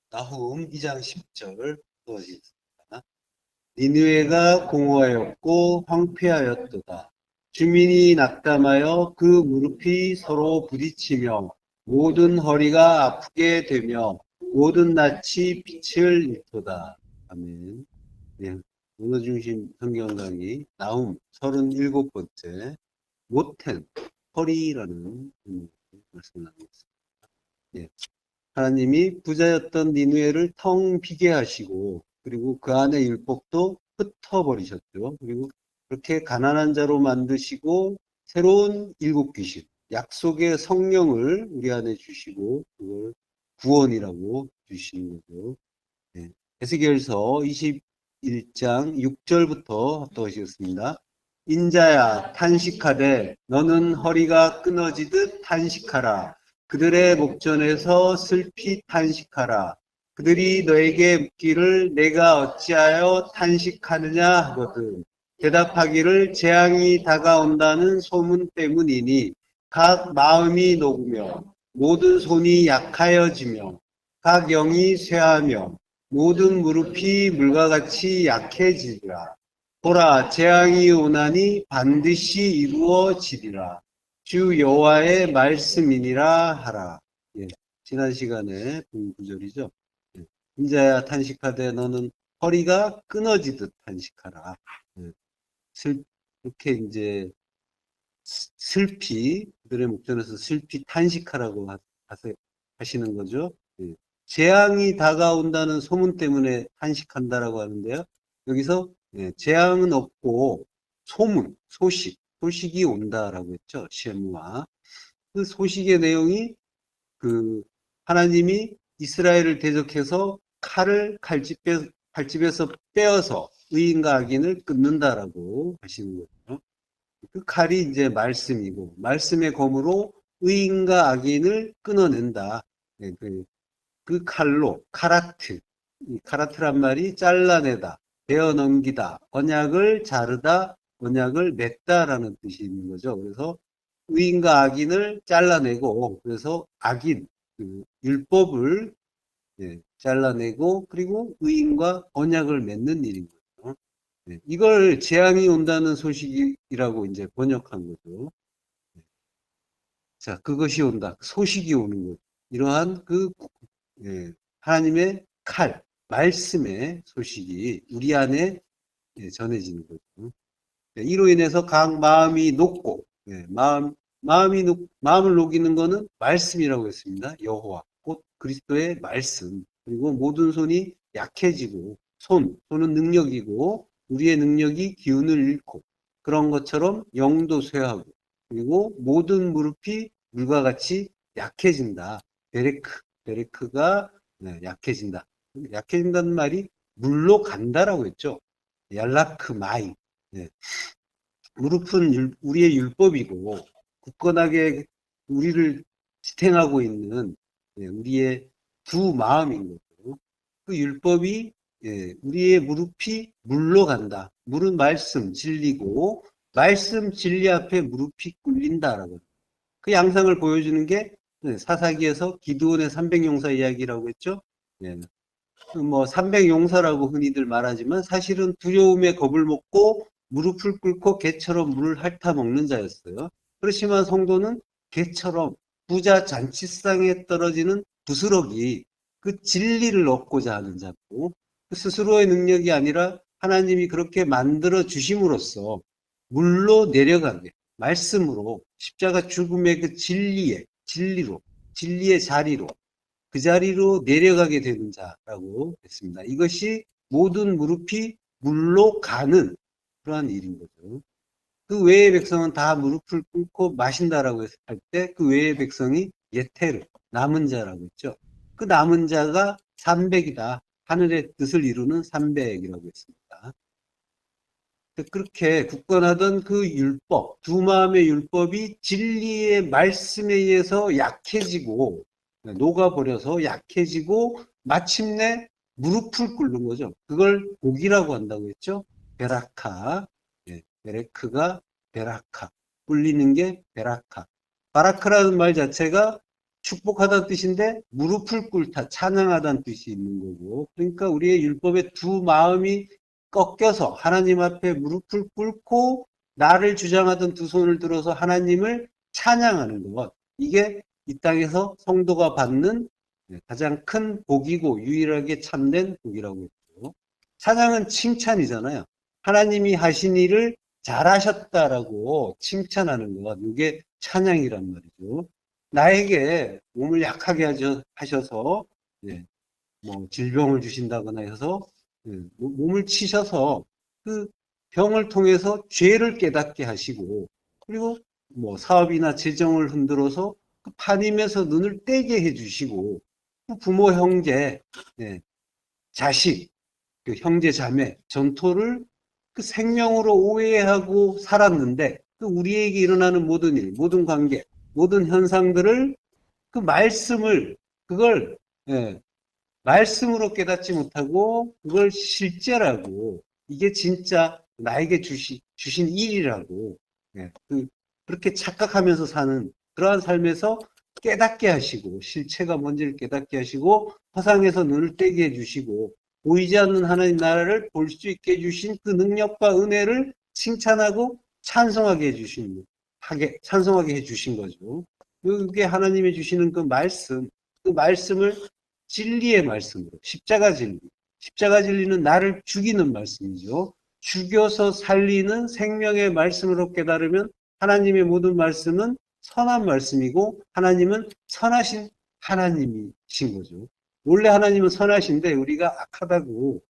나훔 2장 10절 또하겠습니다. 니느웨가 공허하였고 황폐하였도다. 주민이 낙담하여 그 무릎이 서로 부딪히며 모든 허리가 아프게 되며 모든 낯이 빛을 잃도다. 아멘. 네, 문어 중심 성경 강의 나훔 37번째 못된 허리라는 말씀을 나누겠습니다. 예. 하나님이 부자였던 니느웨를 텅 비게 하시고 그리고 그 안에 율법도 흩어버리셨죠. 그리고 그렇게 가난한 자로 만드시고 새로운 일곱 귀신, 약속의 성령을 우리 안에 주시고 그걸 구원이라고 주시는 거죠. 네. 에스겔서 21장 6절부터 합독하시겠습니다. 인자야 탄식하되 너는 허리가 끊어지듯 탄식하라. 그들의 목전에서 슬피 탄식하라. 그들이 너에게 묻기를 내가 어찌하여 탄식하느냐 하거든. 대답하기를 재앙이 다가온다는 소문 때문이니 각 마음이 녹으며 모든 손이 약하여지며 각 영이 쇠하며 모든 무릎이 물과 같이 약해지리라. 보라, 재앙이 오나니 반드시 이루어지리라. 주 여호와의 말씀이니라 하라. 예, 지난 시간에 본 구절이죠. 예, 인자야 탄식하되 너는 허리가 끊어지듯 탄식하라. 예, 이렇게 이제 슬피 그들의 목전에서 슬피 탄식하라고 하시는 거죠. 예. 재앙이 다가온다는 소문 때문에 탄식한다라고 하는데요. 여기서 재앙은 없고 소문, 소식이 온다라고 했죠. 셰무아. 그 소식의 내용이 그 하나님이 이스라엘을 대적해서 칼집에서 빼어서 의인과 악인을 끊는다라고 하시는 거죠. 그 칼이 이제 말씀이고 말씀의 검으로 의인과 악인을 끊어낸다. 네, 그 칼로 카라트, 이 카라트란 말이 잘라내다, 베어 넘기다, 언약을 자르다, 언약을 맺다라는 뜻이 있는 거죠. 그래서 의인과 악인을 잘라내고 그래서 악인, 그 율법을 잘라내고 그리고 의인과 언약을 맺는 일인 거죠. 네, 이걸 재앙이 온다는 소식이라고 이제 번역한 거죠. 자, 그것이 온다. 소식이 오는 것. 이러한 하나님의 칼, 말씀의 소식이 우리 안에 전해지는 거죠. 네, 이로 인해서 각 마음이 녹고, 마음을 녹이는 것은 말씀이라고 했습니다. 여호와, 곧 그리스도의 말씀. 그리고 모든 손이 약해지고, 손은 능력이고, 우리의 능력이 기운을 잃고, 그런 것처럼 영도 쇠하고, 그리고 모든 무릎이 물과 같이 약해진다. 베레크가 약해진다. 약해진다는 말이 물로 간다라고 했죠. 얄라크 마이. 네. 무릎은 우리의 율법이고 굳건하게 우리를 지탱하고 있는 우리의 두 마음인 거죠. 그 율법이 우리의 무릎이 물로 간다. 물은 말씀, 진리고 말씀, 진리 앞에 무릎이 꿇린다라고. 그 양상을 보여주는 게 사사기에서 기드온의 300용사 이야기라고 했죠. 예. 뭐 300용사라고 흔히들 말하지만 사실은 두려움에 겁을 먹고 무릎을 꿇고 개처럼 물을 핥아 먹는 자였어요. 그렇지만 성도는 개처럼 부자 잔치상에 떨어지는 부스러기 그 진리를 얻고자 하는 자고 그 스스로의 능력이 아니라 하나님이 그렇게 만들어 주심으로써 물로 내려가게 말씀으로 십자가 죽음의 그 진리의 자리로 그 자리로 내려가게 되는 자라고 했습니다. 이것이 모든 무릎이 물로 가는 그러한 일인 거죠. 그 외의 백성은 다 무릎을 꿇고 마신다라고 할 때 그 외의 백성이 예테르, 남은 자라고 했죠. 그 남은 자가 300이다. 하늘의 뜻을 이루는 300이라고 했습니다. 그렇게 굳건하던 그 율법, 두 마음의 율법이 진리의 말씀에 의해서 약해지고 녹아버려서 약해지고 마침내 무릎을 꿇는 거죠. 그걸 복이라고 한다고 했죠. 베라카, 베레크가 베라카, 꿇리는 게 베라카. 바라크라는 말 자체가 축복하다는 뜻인데 무릎을 꿇다, 찬양하다는 뜻이 있는 거고. 그러니까 우리의 율법의 두 마음이 꺾여서 하나님 앞에 무릎을 꿇고 나를 주장하던 두 손을 들어서 하나님을 찬양하는 것. 이게 이 땅에서 성도가 받는 가장 큰 복이고 유일하게 참된 복이라고 했죠. 찬양은 칭찬이잖아요. 하나님이 하신 일을 잘하셨다라고 칭찬하는 것. 이게 찬양이란 말이죠. 나에게 몸을 약하게 하셔서 뭐 질병을 주신다거나 해서 몸을 치셔서 그 병을 통해서 죄를 깨닫게 하시고, 그리고 뭐 사업이나 재정을 흔들어서 그 파님에서 눈을 떼게 해주시고, 그 부모 형제 자식, 그 형제 자매 전토를 그 생명으로 오해하고 살았는데, 그 우리에게 일어나는 모든 일, 모든 관계, 모든 현상들을 그 말씀을 그걸 말씀으로 깨닫지 못하고 그걸 실제라고, 이게 진짜 나에게 주신 일이라고 그렇게 착각하면서 사는 그러한 삶에서 깨닫게 하시고, 실체가 뭔지를 깨닫게 하시고, 허상에서 눈을 떼게 해주시고, 보이지 않는 하나님 나라를 볼 수 있게 해주신 그 능력과 은혜를 칭찬하고 찬송하게 찬송하게 해주신 거죠. 그게 하나님이 주시는 그 말씀을 진리의 말씀으로, 십자가 진리는 나를 죽이는 말씀이죠. 죽여서 살리는 생명의 말씀으로 깨달으면 하나님의 모든 말씀은 선한 말씀이고, 하나님은 선하신 하나님이신 거죠. 원래 하나님은 선하신데 우리가 악하다고,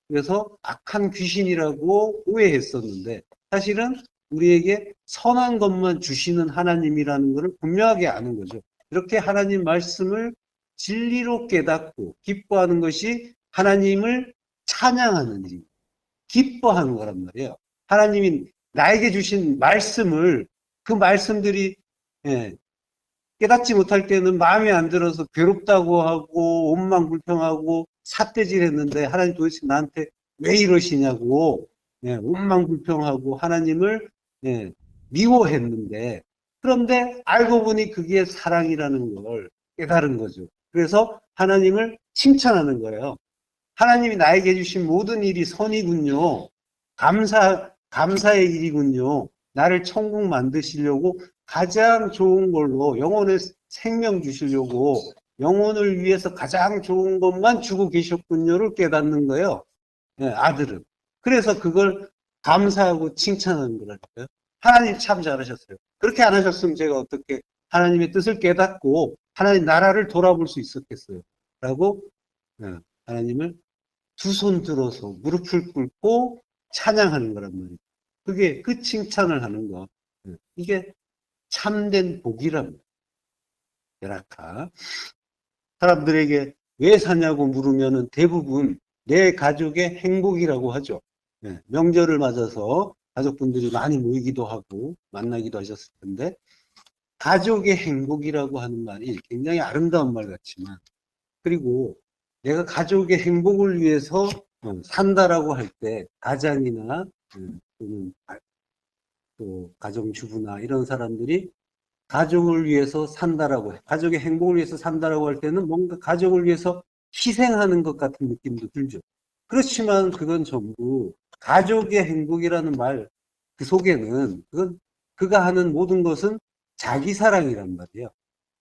그래서 악한 귀신이라고 오해했었는데, 사실은 우리에게 선한 것만 주시는 하나님이라는 것을 분명하게 아는 거죠. 이렇게 하나님 말씀을 진리로 깨닫고 기뻐하는 것이 하나님을 찬양하는 일, 기뻐하는 거란 말이에요. 하나님이 나에게 주신 말씀을, 그 말씀들이 깨닫지 못할 때는 마음에 안 들어서 괴롭다고 하고 원망 불평하고 삿대질 했는데, 하나님 도대체 나한테 왜 이러시냐고 원망 불평하고 하나님을 미워했는데, 그런데 알고 보니 그게 사랑이라는 걸 깨달은 거죠. 그래서 하나님을 칭찬하는 거예요. 하나님이 나에게 주신 모든 일이 선이군요. 감사의 일이군요. 나를 천국 만드시려고 가장 좋은 걸로 영혼의 생명 주시려고 영혼을 위해서 가장 좋은 것만 주고 계셨군요를 깨닫는 거예요. 아들은. 그래서 그걸 감사하고 칭찬하는 거라니까요. 하나님 참 잘하셨어요. 그렇게 안 하셨으면 제가 어떻게 하나님의 뜻을 깨닫고 하나님 나라를 돌아볼 수 있었겠어요. 라고 하나님을 두 손 들어서 무릎을 꿇고 찬양하는 거란 말이에요. 그게 그 칭찬을 하는 거. 이게 참된 복이랍니다. 베라카. 사람들에게 왜 사냐고 물으면은 대부분 내 가족의 행복이라고 하죠. 명절을 맞아서 가족분들이 많이 모이기도 하고 만나기도 하셨을 텐데, 가족의 행복이라고 하는 말이 굉장히 아름다운 말 같지만, 그리고 내가 가족의 행복을 위해서 산다라고 할 때 가장이나 또는 또 가정주부나 이런 사람들이 가족을 위해서 산다라고 해. 가족의 행복을 위해서 산다라고 할 때는 뭔가 가족을 위해서 희생하는 것 같은 느낌도 들죠. 그렇지만 그건 전부 가족의 행복이라는 말 그 속에는 그가 하는 모든 것은 자기 사랑이란 말이에요.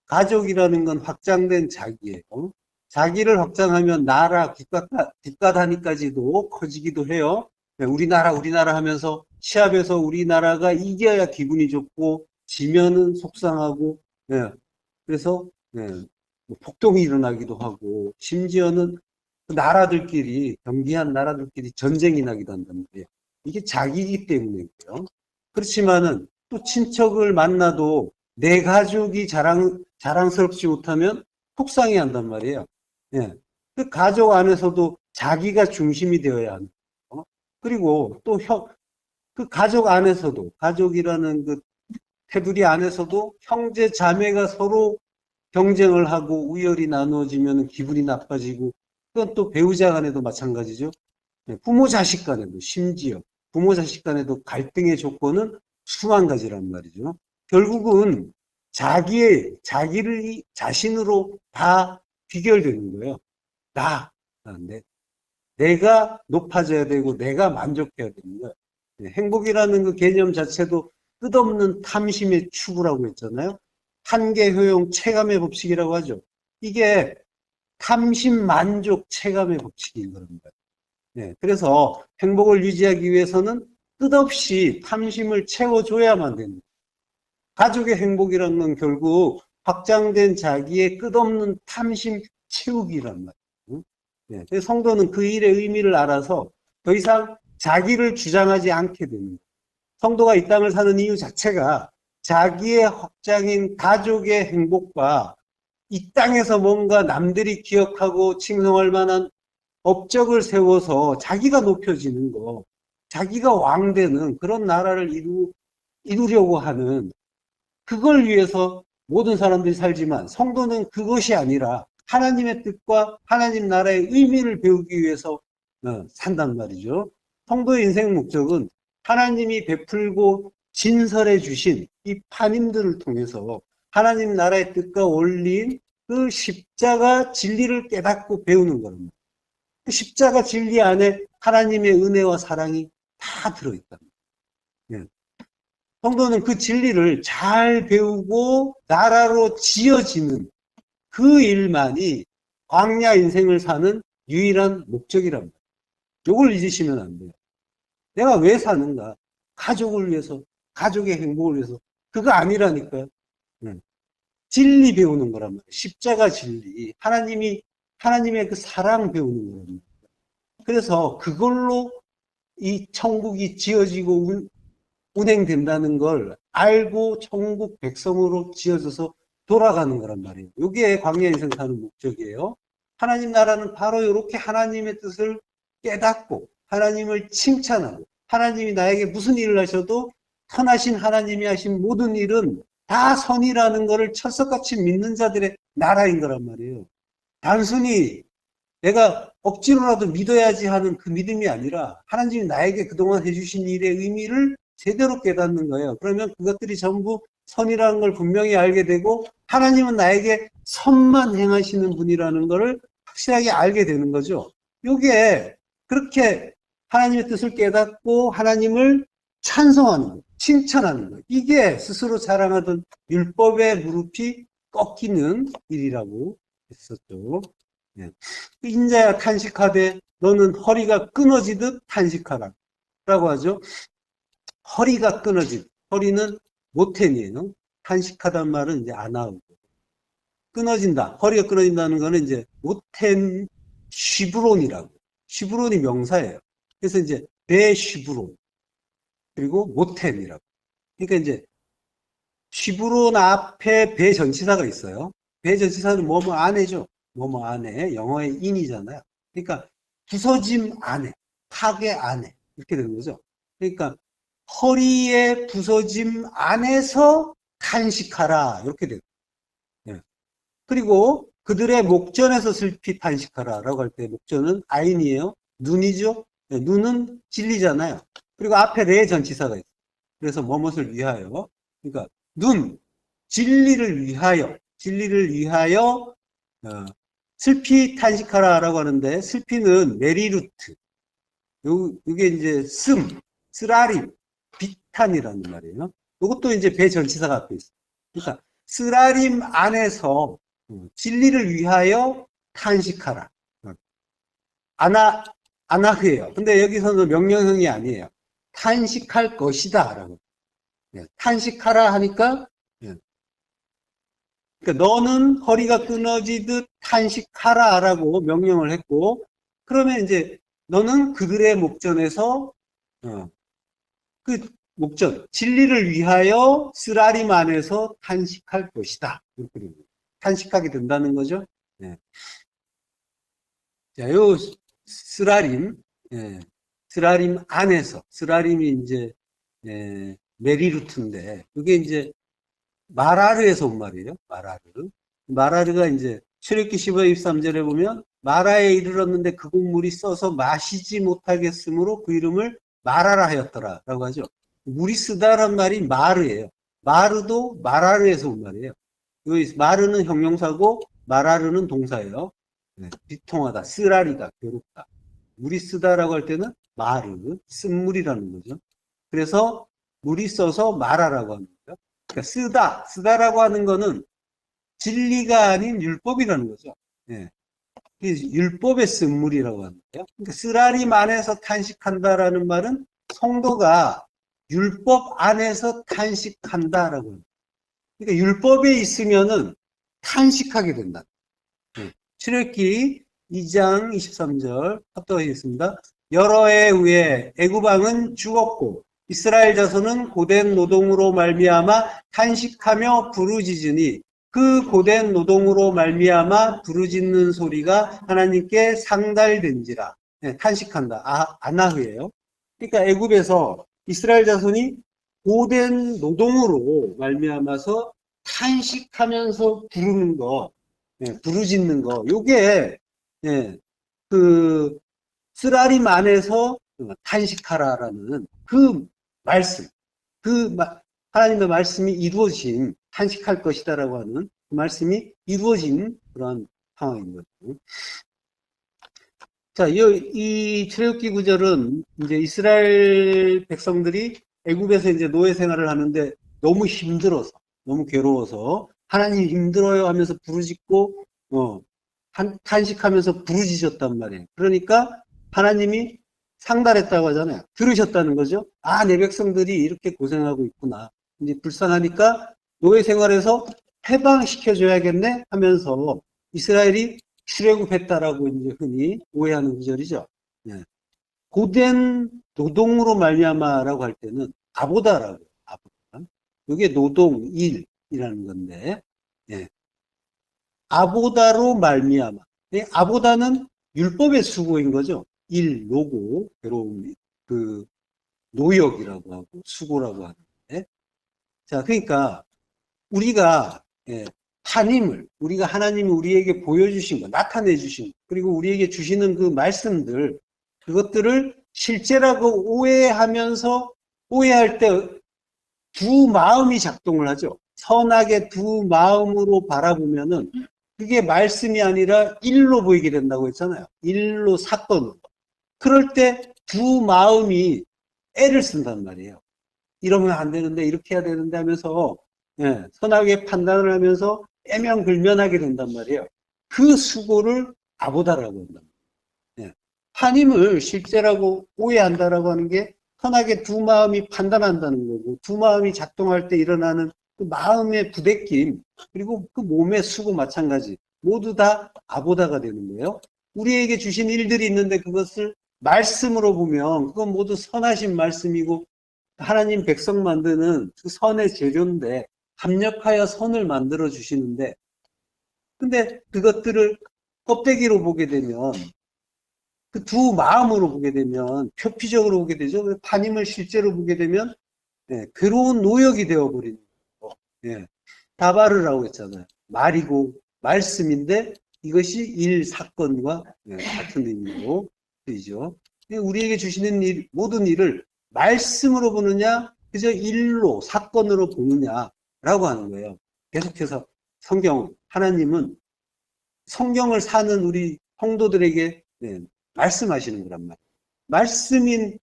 가족이라는 건 확장된 자기예요. 자기를 확장하면 나라, 국가 단위까지도 커지기도 해요. 우리나라 하면서 시합에서 우리나라가 이겨야 기분이 좋고 지면은 속상하고, 그래서 뭐 폭동이 일어나기도 하고, 심지어는 그 나라들끼리, 경기한 나라들끼리 전쟁이 나기도 한단 말이에요. 이게 자기이기 때문이고요. 그렇지만은 또 친척을 만나도 내 가족이 자랑스럽지 못하면 속상해 한단 말이에요. 그 가족 안에서도 자기가 중심이 되어야 하는 거예요. 그리고 또 그 가족 안에서도, 가족이라는 그 테두리 안에서도 형제 자매가 서로 경쟁을 하고 우열이 나누어지면 기분이 나빠지고, 그건 또 배우자 간에도 마찬가지죠. 부모 자식 간에도, 심지어 부모 자식 간에도 갈등의 조건은 수만 가지란 말이죠. 결국은 자기를 자신으로 다 귀결되는 거예요. 내가 높아져야 되고 내가 만족해야 되는 거예요. 행복이라는 그 개념 자체도 끝없는 탐심의 추구라고 했잖아요. 한계, 효용, 체감의 법칙이라고 하죠. 이게 탐심, 만족, 체감의 법칙인 겁니다. 그래서 행복을 유지하기 위해서는 끝없이 탐심을 채워줘야만 됩니다. 가족의 행복이라는 건 결국 확장된 자기의 끝없는 탐심 채우기란 말이에요. 그래서 성도는 그 일의 의미를 알아서 더 이상 자기를 주장하지 않게 됩니다. 성도가 이 땅을 사는 이유 자체가 자기의 확장인 가족의 행복과 이 땅에서 뭔가 남들이 기억하고 칭송할 만한 업적을 세워서 자기가 높여지는 거, 자기가 왕되는 그런 나라를 이루려고 하는, 그걸 위해서 모든 사람들이 살지만 성도는 그것이 아니라 하나님의 뜻과 하나님 나라의 의미를 배우기 위해서 산단 말이죠. 성도의 인생 목적은 하나님이 베풀고 진설해 주신 이 판임들을 통해서 하나님 나라의 뜻과 원리인 그 십자가 진리를 깨닫고 배우는 겁니다. 그 십자가 진리 안에 하나님의 은혜와 사랑이 다 들어있다. 성도는 그 진리를 잘 배우고 나라로 지어지는 그 일만이 광야 인생을 사는 유일한 목적이랍니다. 이걸 잊으시면 안 돼요. 내가 왜 사는가? 가족을 위해서, 가족의 행복을 위해서. 그거 아니라니까요. 진리 배우는 거란 말이에요. 십자가 진리. 하나님의 그 사랑 배우는 거랍니다. 그래서 그걸로 이 천국이 지어지고 운행된다는 걸 알고 천국 백성으로 지어져서 돌아가는 거란 말이에요. 이게 광야 인생 사는 목적이에요. 하나님 나라는 바로 이렇게 하나님의 뜻을 깨닫고 하나님을 칭찬하고 하나님이 나에게 무슨 일을 하셔도 선하신 하나님이 하신 모든 일은 다 선이라는 것을 철석같이 믿는 자들의 나라인 거란 말이에요. 단순히 내가 억지로라도 믿어야지 하는 그 믿음이 아니라 하나님이 나에게 그동안 해주신 일의 의미를 제대로 깨닫는 거예요. 그러면 그것들이 전부 선이라는 걸 분명히 알게 되고 하나님은 나에게 선만 행하시는 분이라는 것을 확실하게 알게 되는 거죠. 이게 그렇게 하나님의 뜻을 깨닫고 하나님을 찬송하는 거예요. 칭찬하는 거예요. 이게 스스로 자랑하던 율법의 무릎이 꺾이는 일이라고 했었죠. 인자야 탄식하되 너는 허리가 끊어지듯 탄식하라 라고 하죠. 허리가 끊어진, 허리는 모텐이에요. 탄식하단 말은 이제 안 나오고. 끊어진다. 허리가 끊어진다는 거는 이제 모텐 쉬브론이라고. 쉬브론이 명사예요. 그래서 이제 베쉬브론. 그리고 모텐이라고. 그러니까 이제 쉬브론 앞에 배 전치사가 있어요. 배 전치사는 뭐뭐 안에죠. 뭐뭐 안에. 영어의 인이잖아요. 그러니까 부서짐 안에, 파괴 안에. 이렇게 되는 거죠. 그러니까 허리의 부서짐 안에서 탄식하라 이렇게 돼요. 그리고 그들의 목전에서 슬피 탄식하라라고 할 때 목전은 아인이에요. 눈이죠. 눈은 진리잖아요. 그리고 앞에 레 전치사가 있어요. 그래서 뭐뭇을 위하여. 그러니까 눈, 진리를 위하여 슬피 탄식하라라고 하는데 슬피는 메리루트. 이게 이제 쓰라림, 비탄이라는 말이에요. 이것도 이제 배 전치사가 앞에 있어요. 그러니까 쓰라림 안에서 진리를 위하여 탄식하라. 아나흐예요. 근데 여기서는 명령형이 아니에요. 탄식할 것이다 라고. 탄식하라 하니까 그러니까 너는 허리가 끊어지듯 탄식하라 라고 명령을 했고 그러면 이제 너는 그들의 목전에서 그 목전, 진리를 위하여 쓰라림 안에서 탄식할 것이다. 탄식하게 된다는 거죠. 자, 요 쓰라림, 쓰라림 안에서, 쓰라림이 이제 메리루트인데, 그게 이제 마라르에서 온 말이에요. 마라르가 이제 출애굽기 15장 23절에 보면 마라에 이르렀는데 그 곡물이 써서 마시지 못하겠으므로 그 이름을 마라라 하였더라 라고 하죠. 물이 쓰다란 말이 마르예요. 마르도 마라르에서 온 말이에요. 여기 마르는 형용사고 마라르는 동사예요. 네, 비통하다, 쓰라리다, 괴롭다. 물이 쓰다라고 할 때는 마르, 쓴물이라는 거죠. 그래서 물이 써서 마라라고 하는 거죠. 그러니까 쓰다라고 하는 거는 진리가 아닌 율법이라는 거죠. 예. 율법의 쓴물이라고 하는 거예요. 그러니까 쓰라림 안에서 탄식한다라는 말은 성도가 율법 안에서 탄식한다라고 합니다. 그러니까 율법에 있으면은 탄식하게 된다. 출애굽기 2장 23절 합독하겠습니다. 여러 해 후에 애굽 왕은 죽었고 이스라엘 자손은 고된 노동으로 말미암아 탄식하며 부르짖으니 그 고된 노동으로 말미암아 부르짖는 소리가 하나님께 상달된지라. 네, 탄식한다. 아나흐예요. 그러니까 애굽에서 이스라엘 자손이 고된 노동으로 말미암아서 탄식하면서 부르는 거, 예, 부르짖는 거, 요게 예, 그 쓰라림 안에서 탄식하라라는 그 말씀, 그 하나님의 말씀이 이루어진 탄식할 것이다라고 하는 그 말씀이 이루어진 그런 상황인 거죠. 자, 이 출애굽기 구절은 이제 이스라엘 백성들이 애굽에서 이제 노예 생활을 하는데 너무 힘들어서, 너무 괴로워서 하나님 힘들어요 하면서 부르짖고 탄식하면서 부르짖었단 말이에요. 그러니까 하나님이 상달했다고 하잖아요. 들으셨다는 거죠. 아, 내 백성들이 이렇게 고생하고 있구나. 이제 불쌍하니까 노예 생활에서 해방시켜줘야겠네 하면서 이스라엘이 출애굽했다라고 이제 흔히 오해하는 구절이죠. 예. 고된 노동으로 말미암아라고 할 때는 아보다라고 아보다. 이게 노동 일이라는 건데, 예. 아보다로 말미암아. 아보다는 율법의 수고인 거죠. 일, 노고, 괴로움, 그 노역이라고 하고 수고라고 하는데, 자, 그러니까 우리가 우리가 하나님이 우리에게 보여주신 거, 나타내 주신 거, 그리고 우리에게 주시는 그 말씀들, 그것들을 실제라고 오해할 때 두 마음이 작동을 하죠. 선하게 두 마음으로 바라보면은 그게 말씀이 아니라 일로 보이게 된다고 했잖아요. 일로 사건으로. 그럴 때 두 마음이 애를 쓴단 말이에요. 이러면 안 되는데 이렇게 해야 되는데 하면서 선하게 판단을 하면서 애명불면하게 된단 말이에요. 그 수고를 아보다라고 한단 말이에요. 하나님을 실제라고 오해한다라고 하는 게 선하게 두 마음이 판단한다는 거고 두 마음이 작동할 때 일어나는 그 마음의 부대낌 그리고 그 몸의 수고 마찬가지 모두 다 아보다가 되는 거예요. 우리에게 주신 일들이 있는데 그것을 말씀으로 보면 그건 모두 선하신 말씀이고 하나님 백성 만드는 그 선의 재료인데 합력하여 선을 만들어 주시는데 근데 그것들을 껍데기로 보게 되면 그 두 마음으로 보게 되면 표피적으로 보게 되죠. 하나님을 실제로 보게 되면 괴로운 노역이 되어버리는 거고 다바르라고 했잖아요. 말이고 말씀인데 이것이 일 사건과 같은 의미로 되죠. 우리에게 주시는 일, 모든 일을 말씀으로 보느냐 그저 일로 사건으로 보느냐라고 하는 거예요. 계속해서 하나님은 성경을 사는 우리 성도들에게 말씀하시는 거란 말이에요. 말씀인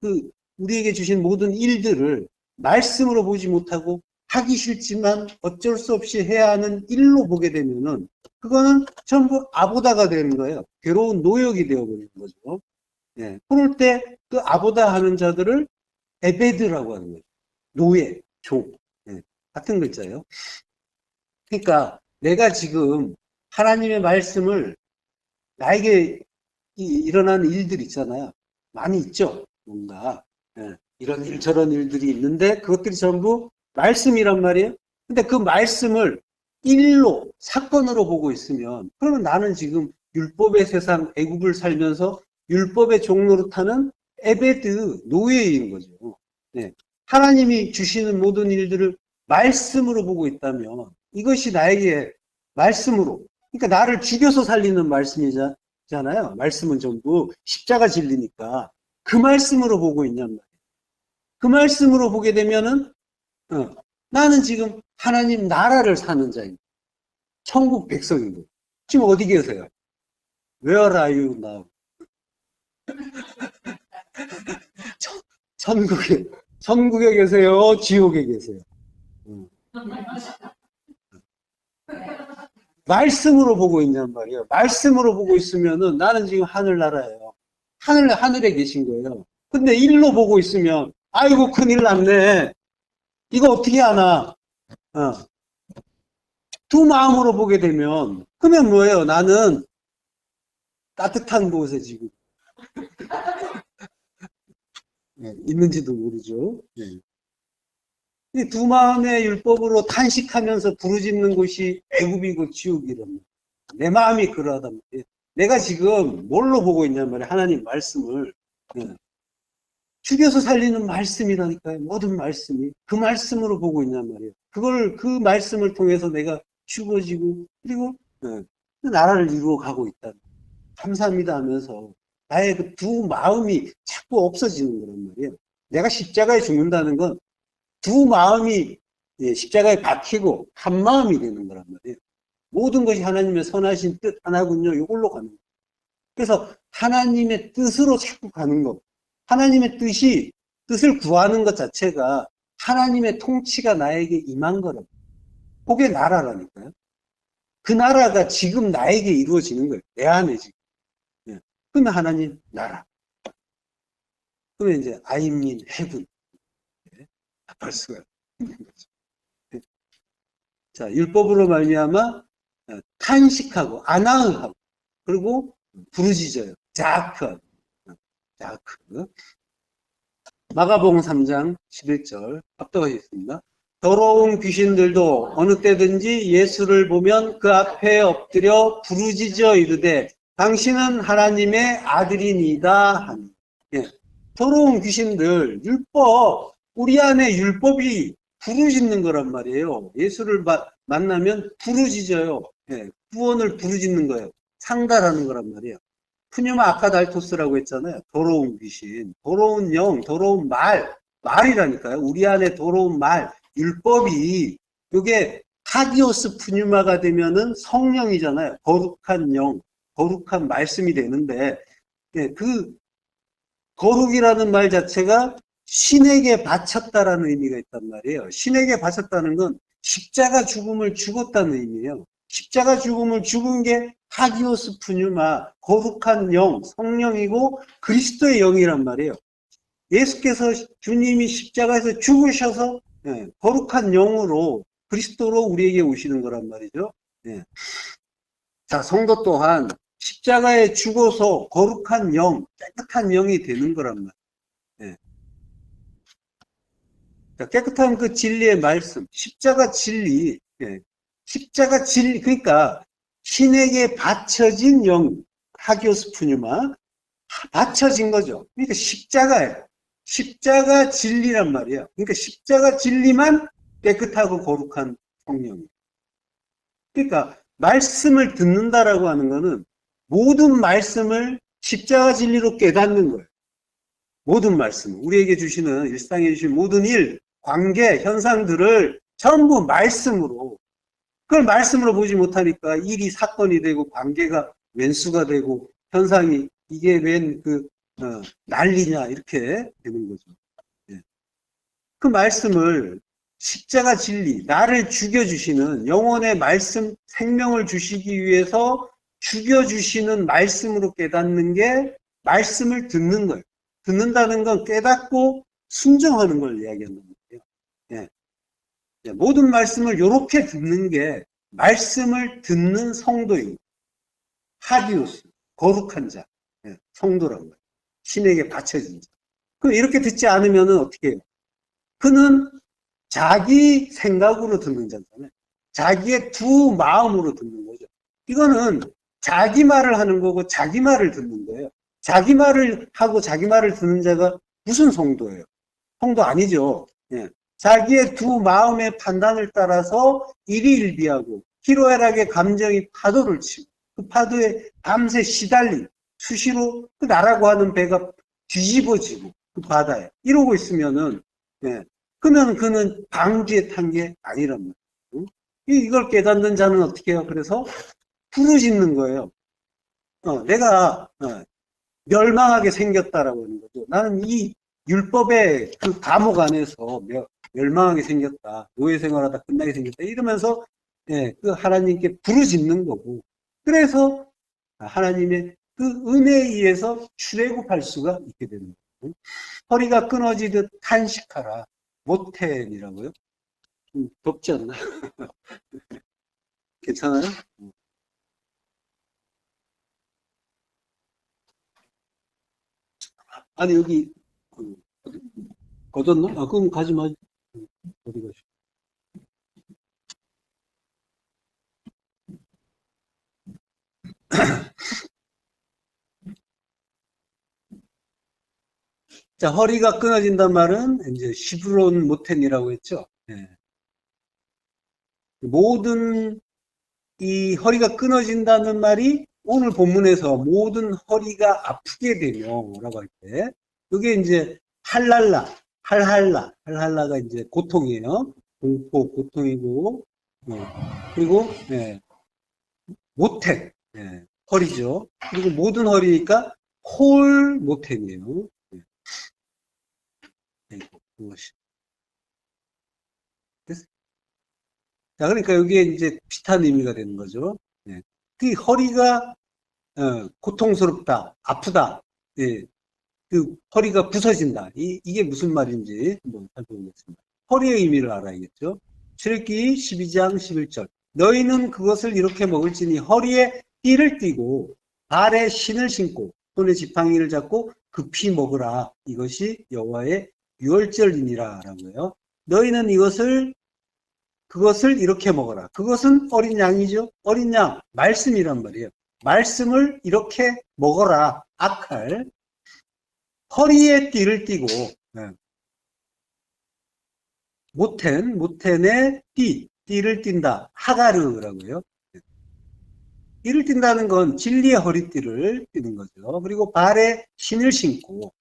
우리에게 주신 모든 일들을 말씀으로 보지 못하고 하기 싫지만 어쩔 수 없이 해야 하는 일로 보게 되면은 그거는 전부 아보다가 되는 거예요. 괴로운 노역이 되어버리는 거죠. 그럴 때 그 아보다 하는 자들을 에베드라고 하는 거예요. 노예, 종. 같은 글자예요. 그러니까 내가 지금 하나님의 말씀을 나에게 일어나는 일들 있잖아요. 많이 있죠. 뭔가 이런 일 저런 일들이 있는데 그것들이 전부 말씀이란 말이에요. 근데 그 말씀을 일로 사건으로 보고 있으면 그러면 나는 지금 율법의 세상 애굽을 살면서 율법의 종로로 타는 에베드 노예인 거죠. 하나님이 주시는 모든 일들을 말씀으로 보고 있다면 이것이 나에게 말씀으로 그러니까 나를 죽여서 살리는 말씀이잖아요. 말씀은 전부 십자가 진리니까 그 말씀으로 보고 있냔 말이에요. 그 말씀으로 보게 되면은 나는 지금 하나님 나라를 사는 자입니다. 천국 백성입니다. 지금 어디 계세요? Where are you now? 천국에 계세요? 지옥에 계세요? 말씀으로 보고 있냔 말이에요. 말씀으로 보고 있으면은 나는 지금 하늘나라예요. 하늘에 계신 거예요. 근데 일로 보고 있으면 아이고 큰일 났네. 이거 어떻게 하나? 어. 두 마음으로 보게 되면 그러면 뭐예요? 나는 따뜻한 곳에 지금 있는지도 모르죠. 두 마음의 율법으로 탄식하면서 부르짖는 곳이 애굽이고 지옥이랍니다. 내 마음이 그러하단 말이에요. 내가 지금 뭘로 보고 있냔 말이에요. 하나님 말씀을. 죽여서 살리는 말씀이라니까요. 모든 말씀이. 그 말씀으로 보고 있냔 말이에요. 그 말씀을 통해서 내가 죽어지고, 그리고, 나라를 이루어 가고 있다. 감사합니다 하면서 나의 그 두 마음이 자꾸 없어지는 거란 말이에요. 내가 십자가에 죽는다는 건 두 마음이 십자가에 박히고 한 마음이 되는 거란 말이에요. 모든 것이 하나님의 선하신 뜻 하나군요. 이걸로 가는 거예요. 그래서 하나님의 뜻으로 자꾸 가는 거. 하나님의 뜻을 구하는 것 자체가 하나님의 통치가 나에게 임한 거라고. 그게 나라라니까요. 그 나라가 지금 나에게 이루어지는 거예요. 내 안에 지금. 그러면 하나님 나라. 그러면 이제 I mean heaven. 할 수가 있는 거죠. 자, 율법으로 말미암아 탄식하고 안아하고 그리고 부르짖어요. 자크. 마가복음 3장 11절 합독하겠습니다. 더러운 귀신들도 어느 때든지 예수를 보면 그 앞에 엎드려 부르짖어 이르되 당신은 하나님의 아들이니다 하니. 더러운 귀신들, 율법, 우리 안에 율법이 부르짖는 거란 말이에요. 예수를 만나면 부르짖어요. 구원을 부르짖는 거예요. 상달하는 거란 말이에요. 푸뉴마 아카달토스라고 했잖아요. 더러운 귀신, 더러운 영, 더러운 말이라니까요. 우리 안에 더러운 말, 율법이 이게 하디오스 푸뉴마가 되면은 성령이잖아요. 거룩한 영, 거룩한 말씀이 되는데 그 거룩이라는 말 자체가 신에게 바쳤다라는 의미가 있단 말이에요. 신에게 바쳤다는 건 십자가 죽음을 죽었다는 의미예요. 십자가 죽음을 죽은 게 하기오스 푸뉴마, 거룩한 영, 성령이고 그리스도의 영이란 말이에요. 예수께서 주님이 십자가에서 죽으셔서 거룩한 영으로 그리스도로 우리에게 오시는 거란 말이죠. 자, 성도 또한 십자가에 죽어서 거룩한 영, 깨끗한 영이 되는 거란 말이에요. 깨끗한 그 진리의 말씀, 십자가 진리, 그러니까 신에게 바쳐진 영, 하기오스 푸뉴마, 바쳐진 거죠. 그러니까 십자가예요. 십자가 진리란 말이에요. 그러니까 십자가 진리만 깨끗하고 거룩한 성령이에요. 그러니까 말씀을 듣는다라고 하는 거는 모든 말씀을 십자가 진리로 깨닫는 거예요. 모든 말씀, 우리에게 주시는 일상에 주신 모든 일, 관계, 현상들을 전부 말씀으로, 그걸 말씀으로 보지 못하니까 일이 사건이 되고 관계가 왼수가 되고 현상이 이게 웬 난리냐 이렇게 되는 거죠. 그 말씀을 십자가 진리, 나를 죽여주시는 영혼의 말씀, 생명을 주시기 위해서 죽여주시는 말씀으로 깨닫는 게 말씀을 듣는 거예요. 듣는다는 건 깨닫고 순종하는 걸 이야기하는 거예요. 모든 말씀을 이렇게 듣는 게 말씀을 듣는 성도입니다. 하디오스, 거룩한 자, 성도란 말이에요. 신에게 바쳐진 자. 그럼 이렇게 듣지 않으면 어떻게 해요? 그는 자기 생각으로 듣는 자잖아요. 자기의 두 마음으로 듣는 거죠. 이거는 자기 말을 하는 거고 자기 말을 듣는 거예요. 자기 말을 하고 자기 말을 듣는 자가 무슨 성도예요? 성도 아니죠. 자기의 두 마음의 판단을 따라서 일희일비하고 희로애락의 감정이 파도를 치고 그 파도에 밤새 시달린 수시로 그 나라고 하는 배가 뒤집어지고 그 바다에 이러고 있으면은 그러면 그는 방주에 탄 게 아니란 말이에요. 응? 이걸 깨닫는 자는 어떻게 해요? 그래서 부르짖는 거예요. 내가 멸망하게 생겼다라고 하는 거죠. 나는 이 율법의 그 감옥 안에서 멸망하게 생겼다. 노예 생활하다 끝나게 생겼다. 이러면서 그 하나님께 부르짖는 거고. 그래서 하나님의 그 은혜에 의해서 출애굽할 수가 있게 되는 거예요. 허리가 끊어지듯 탄식하라. 모텐이라고요? 덥지 않나? 괜찮아요? 아니 여기 걷었나? 그럼 가지 마. 어디 가시? 자, 허리가 끊어진단 말은 이제 시브론 모텐이라고 했죠. 예. 모든 이 허리가 끊어진다는 말이 오늘 본문에서 모든 허리가 아프게 되며라고 할 때, 이게 이제 할랄라가 이제 고통이에요. 공포, 고통이고, 그리고 모텐, 허리죠. 그리고 모든 허리니까 홀 모텐이에요. 그것이. 자, 그러니까 여기에 이제 비슷한 의미가 되는 거죠. 그 허리가 고통스럽다, 아프다, 예, 그 허리가 부서진다. 이게 무슨 말인지 한번 살펴보겠습니다. 허리의 의미를 알아야겠죠. 출애굽기 12장 11절. 너희는 그것을 이렇게 먹을지니 허리에 띠를 띠고 발에 신을 신고 손에 지팡이를 잡고 급히 먹으라. 이것이 여호와의 유월절이니라라고요. 너희는 그것을 이렇게 먹어라. 그것은 어린 양이죠. 어린 양, 말씀이란 말이에요. 말씀을 이렇게 먹어라. 아칼. 허리에 띠를 띠고, 모텐의 띠를 띈다. 하가르라고요. 띠를 띈다는 건 진리의 허리띠를 띠는 거죠. 그리고 발에 신을 신고,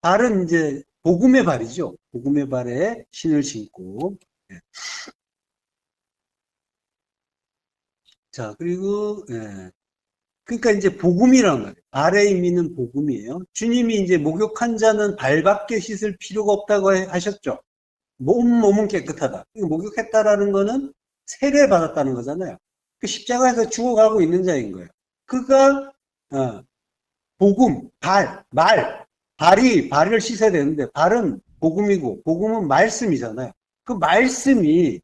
발은 이제 복음의 발이죠. 복음의 발에 신을 신고, 자, 그리고, 그러니까 이제 복음이란 말이에요. 발의 의미는 복음이에요. 주님이 이제 목욕한 자는 발밖에 씻을 필요가 없다고 하셨죠. 몸은 깨끗하다. 목욕했다라는 거는 세례 받았다는 거잖아요. 그 십자가에서 죽어가고 있는 자인 거예요. 그가 복음, 발을 씻어야 되는데 발은 복음이고 복음은 말씀이잖아요. 그 말씀이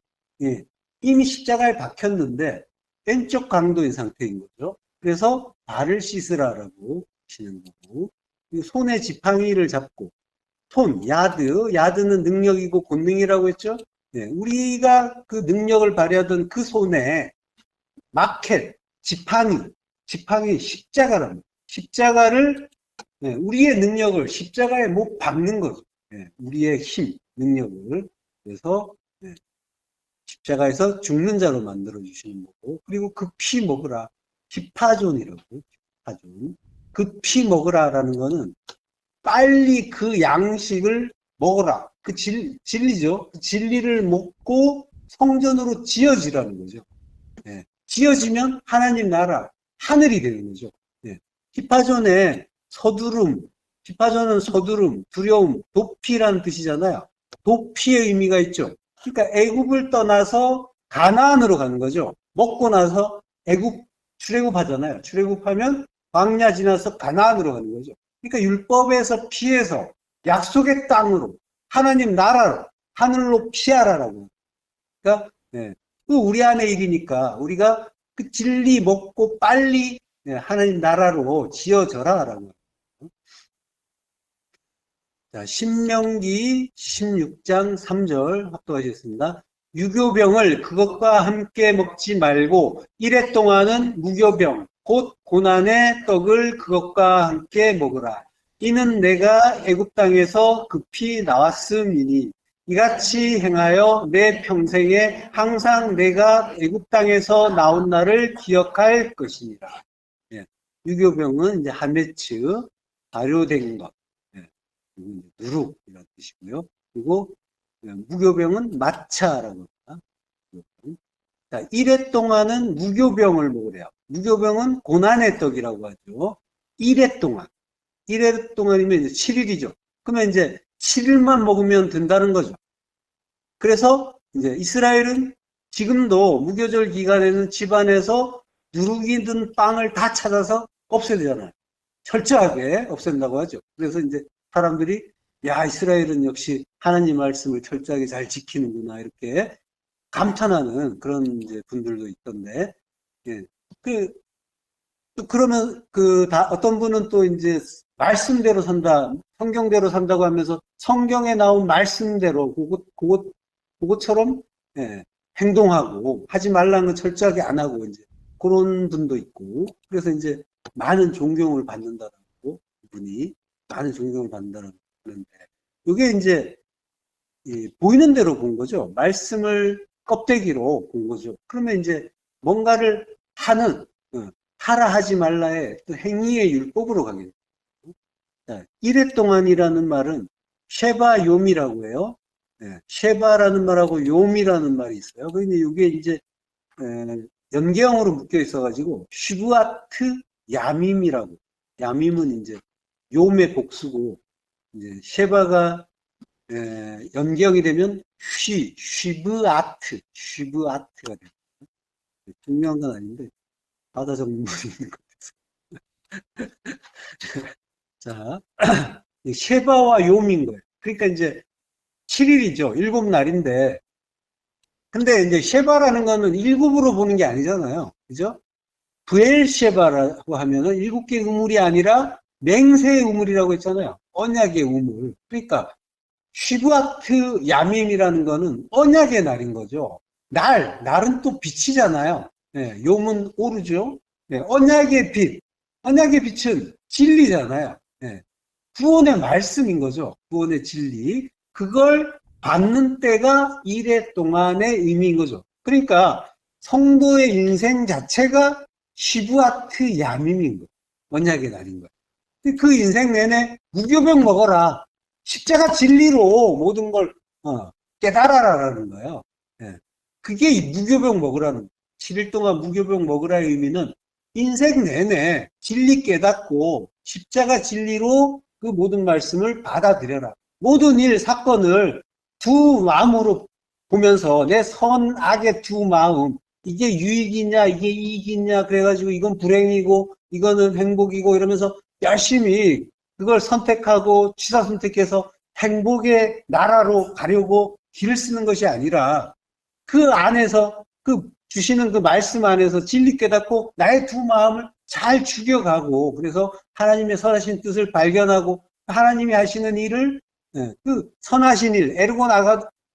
이미 십자가에 박혔는데 왼쪽 강도인 상태인 거죠. 그래서 발을 씻으라라고 하시는 거고 손에 지팡이를 잡고 야드는 능력이고 권능이라고 했죠. 우리가 그 능력을 발휘하던 그 손에 마켓, 지팡이 십자가랍니다. 십자가를 우리의 능력을 십자가에 못 박는 거죠. 우리의 힘, 능력을. 그래서 십자가에서 죽는 자로 만들어 주시는 거고, 그리고 그 피 먹으라. 기파존이라고. 기파존. 그 피 먹으라라는 거는 빨리 그 양식을 먹어라. 그 진리죠. 그 진리를 먹고 성전으로 지어지라는 거죠. 지어지면 하나님 나라, 하늘이 되는 거죠. 히파존의 히파존은 서두름, 두려움, 도피라는 뜻이잖아요. 도피의 의미가 있죠. 그러니까 애굽을 떠나서 가나안으로 가는 거죠. 먹고 나서 출애굽하잖아요. 출애굽하면 광야 지나서 가나안으로 가는 거죠. 그러니까 율법에서 피해서 약속의 땅으로 하나님 나라로 하늘로 피하라라고. 그러니까 그 우리 안의 일이니까 우리가 그 진리 먹고 빨리 하나님 나라로 지어져라라고. 자, 신명기 16장 3절 합독하시겠습니다. 유교병을 그것과 함께 먹지 말고 이래 동안은 무교병 곧 고난의 떡을 그것과 함께 먹으라. 이는 내가 애굽 땅에서 급히 나왔음이니 이같이 행하여 내 평생에 항상 내가 애굽 땅에서 나온 날을 기억할 것이니라. 유교병은 이제 하메츠 발효된 것, 누룩이라는 뜻이고요. 그리고 무교병은 마차라고 합니다. 자, 1회 동안은 무교병을 먹으래요. 무교병은 고난의 떡이라고 하죠. 1회 동안. 1회 동안이면 이제 7일이죠. 그러면 이제 7일만 먹으면 된다는 거죠. 그래서 이제 이스라엘은 지금도 무교절 기간에는 집안에서 누룩이 든 빵을 다 찾아서 없애야 되잖아요. 철저하게 없앤다고 하죠. 그래서 이제 사람들이 야, 이스라엘은 역시 하나님 말씀을 철저하게 잘 지키는구나 이렇게 감탄하는 그런 이제 분들도 있던데, 예. 또 그러면 어떤 분은 또 이제 말씀대로 산다, 성경대로 산다고 하면서 성경에 나온 말씀대로 그것처럼 예, 행동하고 하지 말라는 건 철저하게 안 하고 이제 그런 분도 있고 그래서 이제 많은 존경을 받는다라고 분이 많은 존경을 받는다라고 하는데 이게 이제 보이는 대로 본 거죠. 말씀을 껍데기로 본 거죠. 그러면 이제 뭔가를 하는 하라 하지 말라의 또 행위의 율법으로 가게 됩니다. 1회 동안이라는 말은 쉐바 요미라고 해요. 쉐바라는 말하고 요미라는 말이 있어요. 근데 이게 이제 연계형으로 묶여 있어가지고 슈브아트 야밈이라고. 야밈은 이제 요의 복수고 이제 쉐바가 연계형이 되면 쉬브아트가 돼요. 중요한 건 아닌데 바다 전문이 있는 것 같아서. 자, 쉐바와 요미인 거예요. 그러니까 이제 7일이죠. 7날인데 근데 이제 쉐바라는 거는 일곱으로 보는 게 아니잖아요. 그죠? 부엘쉐바라고 하면은 7개 우물이 아니라 맹세의 우물이라고 했잖아요. 언약의 우물. 그러니까 슈브아트 야밈이라는 거는 언약의 날인 거죠. 날은 또 빛이잖아요. 예, 요문 오르죠. 예, 언약의 빛. 언약의 빛은 진리잖아요. 예, 구원의 말씀인 거죠. 구원의 진리. 그걸 받는 때가 1회 동안의 의미인 거죠. 그러니까 성도의 인생 자체가 시브아트 야밈인 거예요. 언약의 날인 거예요. 그 인생 내내 무교병 먹어라. 십자가 진리로 모든 걸 깨달아라라는 거예요. 예. 그게 무교병 먹으라는 거예요. 7일 동안 무교병 먹으라의 의미는 인생 내내 진리 깨닫고 십자가 진리로 그 모든 말씀을 받아들여라. 모든 일, 사건을 두 마음으로 보면서 내 선악의 두 마음, 이게 유익이냐, 이게 이익이냐, 그래가지고 이건 불행이고, 이거는 행복이고, 이러면서 열심히 그걸 선택하고 취사 선택해서 행복의 나라로 가려고 길을 쓰는 것이 아니라 그 안에서 그 주시는 그 말씀 안에서 진리 깨닫고 나의 두 마음을 잘 죽여가고 그래서 하나님의 선하신 뜻을 발견하고 하나님이 하시는 일을 그 선하신 일 에르곤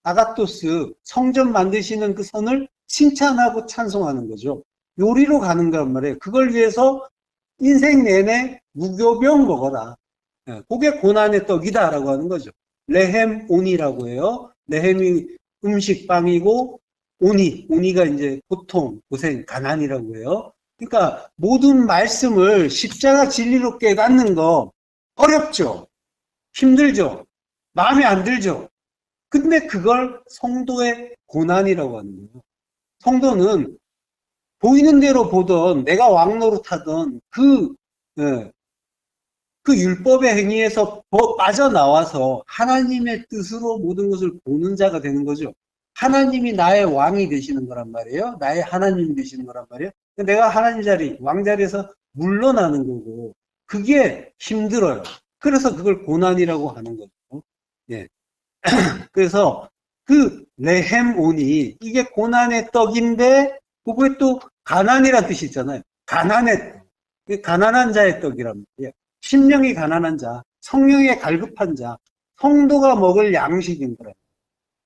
아가토스 성전 만드시는 그 선을 칭찬하고 찬송하는 거죠. 요리로 가는 거란 말이에요. 그걸 위해서 인생 내내 무교병 먹어라. 그게 고난의 떡이다라고 하는 거죠. 레헴 오니라고 해요. 레헴이 음식 빵이고 오니가 이제 고통, 고생, 가난이라고 해요. 그러니까 모든 말씀을 십자가 진리로 깨닫는 거 어렵죠. 힘들죠. 마음에 안 들죠. 근데 그걸 성도의 고난이라고 하는 거예요. 성도는 보이는 대로 보던 내가 왕노릇하던 그 율법의 행위에서 빠져나와서 하나님의 뜻으로 모든 것을 보는 자가 되는 거죠. 하나님이 나의 왕이 되시는 거란 말이에요. 나의 하나님이 되시는 거란 말이에요. 내가 하나님 자리, 왕 자리에서 물러나는 거고, 그게 힘들어요. 그래서 그걸 고난이라고 하는 거죠. 예. 그래서 그 레헴온이 이게 고난의 떡인데, 그거에 또 가난이란 뜻이 있잖아요. 가난의 떡. 가난한 자의 떡이란 말이에요. 심령이 가난한 자, 성령에 갈급한 자, 성도가 먹을 양식인 거라.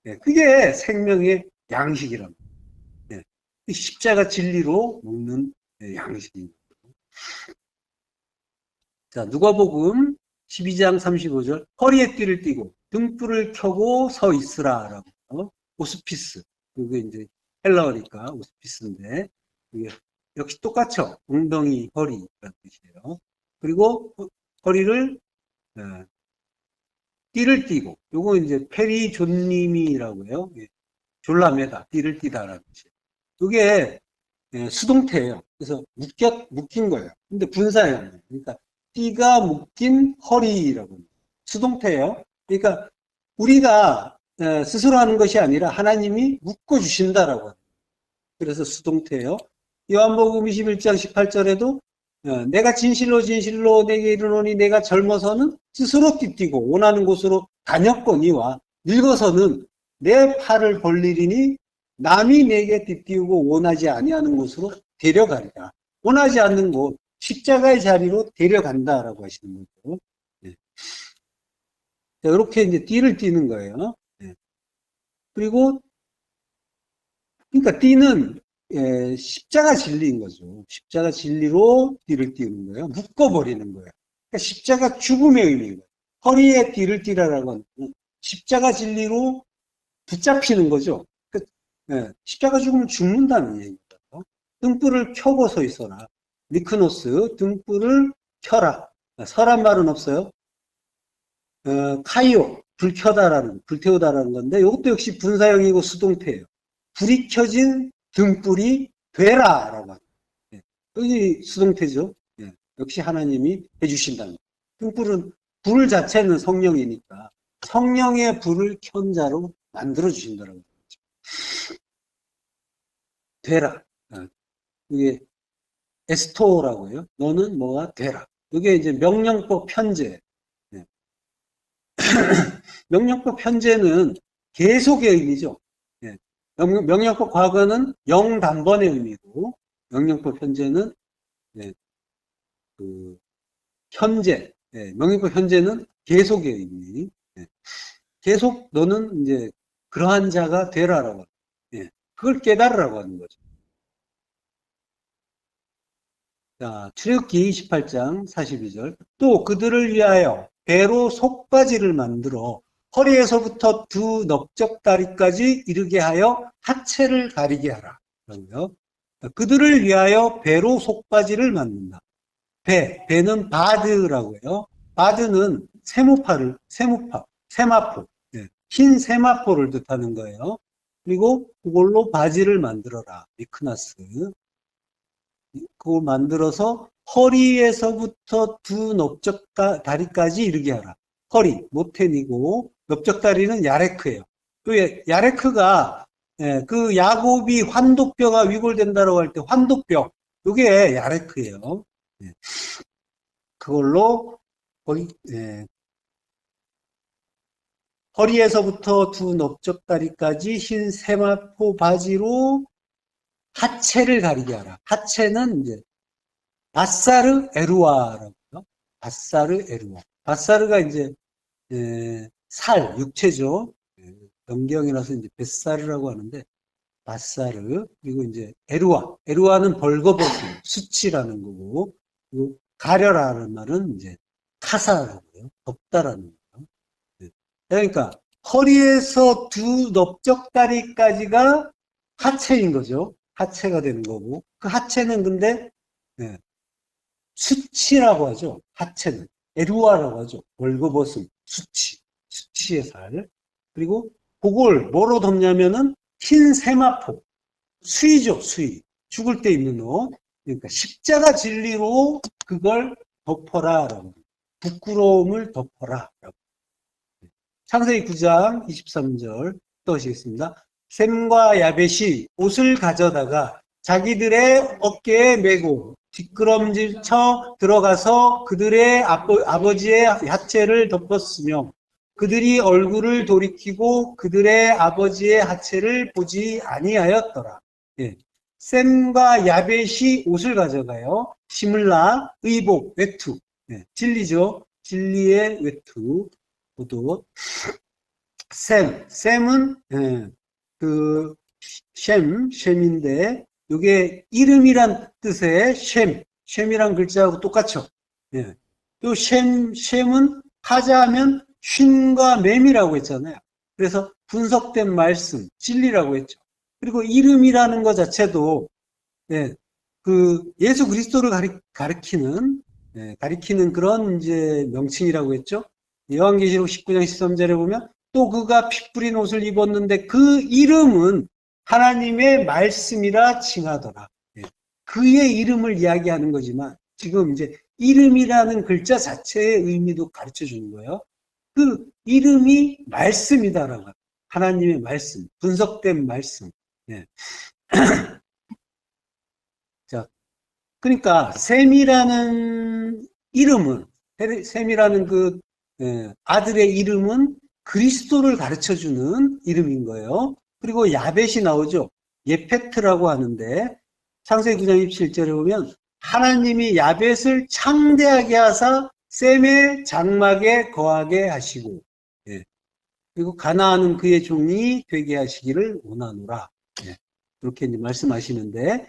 예, 그게 생명의 양식이랍니다. 예, 십자가 진리로 먹는 양식입니다. 자, 누가복음 12장 35절 허리에 띠를 띠고 등불을 켜고 서 있으라라고. 오스피스. 그게 이제 헬라어니까 오스피스인데 이게 역시 똑같죠. 엉덩이 허리라는 뜻이에요. 그리고 허리를 띠를 띠고, 요거 이제 페리존님이라고 해요. 예, 졸라매다, 띠를 띠다라는 뜻이에요. 이게 수동태예요. 그래서 묶인 거예요. 근데 분사예요. 그러니까 띠가 묶인 허리라고 합니다. 수동태예요. 그러니까 우리가 스스로 하는 것이 아니라 하나님이 묶어주신다라고 합니다. 그래서 수동태예요. 요한복음 21장 18절에도 내가 진실로 진실로 내게 이르노니 내가 젊어서는 스스로 띠띠고 원하는 곳으로 다녔거니와 늙어서는 내 팔을 벌리리니 남이 내게 띠띠우고 원하지 아니하는 곳으로 데려가리라. 원하지 않는 곳, 십자가의 자리로 데려간다라고 하시는 거죠. 네. 이렇게 이제 띠를 띠는 거예요. 네. 그리고 그러니까 띠는 십자가 진리인 거죠. 십자가 진리로 띠를 띠는 거예요. 묶어버리는 거예요. 그러니까 십자가 죽음의 의미인 거예요. 허리에 띠를 띠라라고 하는 십자가 진리로 붙잡히는 거죠. 십자가 죽으면 죽는다는 얘기죠. 등불을 켜고 서 있어라. 니크노스, 등불을 켜라. 서란 말은 없어요. 카이오, 불 켜다라는, 불 태우다라는 건데, 이것도 역시 분사형이고 수동태예요. 불이 켜진 등불이 되라. 라고 합니다. 여기 수동태죠. 역시 하나님이 해주신다는 거예요. 등불은, 불 자체는 성령이니까, 성령의 불을 켠 자로 만들어주신다는 거죠. 되라. 이게 에스토라고 해요. 너는 뭐가 되라. 이게 이제 명령법 편제. 명령법 편제는 계속의 의미죠. 명령법 과거는 영단번의 의미고, 명령법 현재는 그 현재, 명령법 현재는 계속의 의미. 계속 너는 이제 그러한 자가 되라라고. 그걸 깨달으라고 하는 거죠. 자, 출애굽기 28장 42절. 또 그들을 위하여 배로 속바지를 만들어 허리에서부터 두 넓적다리까지 이르게 하여 하체를 가리게 하라. 그러고요. 그들을 위하여 배로 속바지를 만든다. 배는 바드라고 해요. 바드는 세마포, 흰 세마포를 뜻하는 거예요. 그리고 그걸로 바지를 만들어라. 미크나스. 그걸 만들어서 허리에서부터 두 넓적다리까지 이르게 하라. 허리, 모텐이고, 넓적다리는 야레크예요. 그 야레크가, 그 야곱이 환도뼈가 위골된다고 할 때 환도뼈, 이게 야레크예요. 그걸로, 허리에서부터 두 넓적다리까지 흰 세마포 바지로 하체를 가리게 하라. 하체는 이제 바사르 에루아라고 해요. 바사르 에루아. 바사르가 이제 살, 육체죠. 변경이라서 이제 뱃살이라고 하는데 바사르 그리고 이제 에루아. 에루아는 벌거벗음, 수치라는 거고 그리고 가려라는 말은 이제 카사라고 해요. 덥다라는 거예요. 그러니까 허리에서 두 넓적다리까지가 하체인 거죠. 하체가 되는 거고 그 하체는 근데 수치라고 하죠. 하체는 에루아라고 하죠. 벌거벗음, 수치의 살. 그리고 그걸 뭐로 덮냐면은 흰 세마포, 수의죠, 수의. 죽을 때 입는 옷. 그러니까 십자가 진리로 그걸 덮어라라고. 부끄러움을 덮어라라고. 창세기 9장 23절 또 하시겠습니다. 셈과 야벳이 옷을 가져다가 자기들의 어깨에 메고 뒷걸음질쳐 들어가서 그들의 아버지의 하체를 덮었으며 그들이 얼굴을 돌이키고 그들의 아버지의 하체를 보지 아니하였더라. 셈과 야벳이 옷을 가져가요. 시물라, 의복, 외투. 진리죠. 진리의 외투. 도 셈은 셈인데 이게 이름이란 뜻의 셈이란 글자하고 똑같죠. 또 셈은 하자하면 쉰과 맴이라고 했잖아요. 그래서 분석된 말씀, 진리라고 했죠. 그리고 이름이라는 것 자체도 그 예수 그리스도를 가리키는 그런 이제 명칭이라고 했죠. 요한계시록 19장 13절에 보면 또 그가 피 뿌린 옷을 입었는데 그 이름은 하나님의 말씀이라 칭하더라. 예. 그의 이름을 이야기하는 거지만 지금 이제 이름이라는 글자 자체의 의미도 가르쳐 주는 거예요. 그 이름이 말씀이다라고. 하나님의 말씀, 분석된 말씀. 예. 자, 그러니까 셈이라는 이름은, 셈이라는 그 아들의 이름은 그리스도를 가르쳐주는 이름인 거예요. 그리고 야벳이 나오죠. 예페트라고 하는데 창세기 9장 27절에 보면 하나님이 야벳을 창대하게 하사 셈의 장막에 거하게 하시고, 예. 그리고 가나안은 그의 종이 되게 하시기를 원하노라. 예. 그렇게 이제 말씀하시는데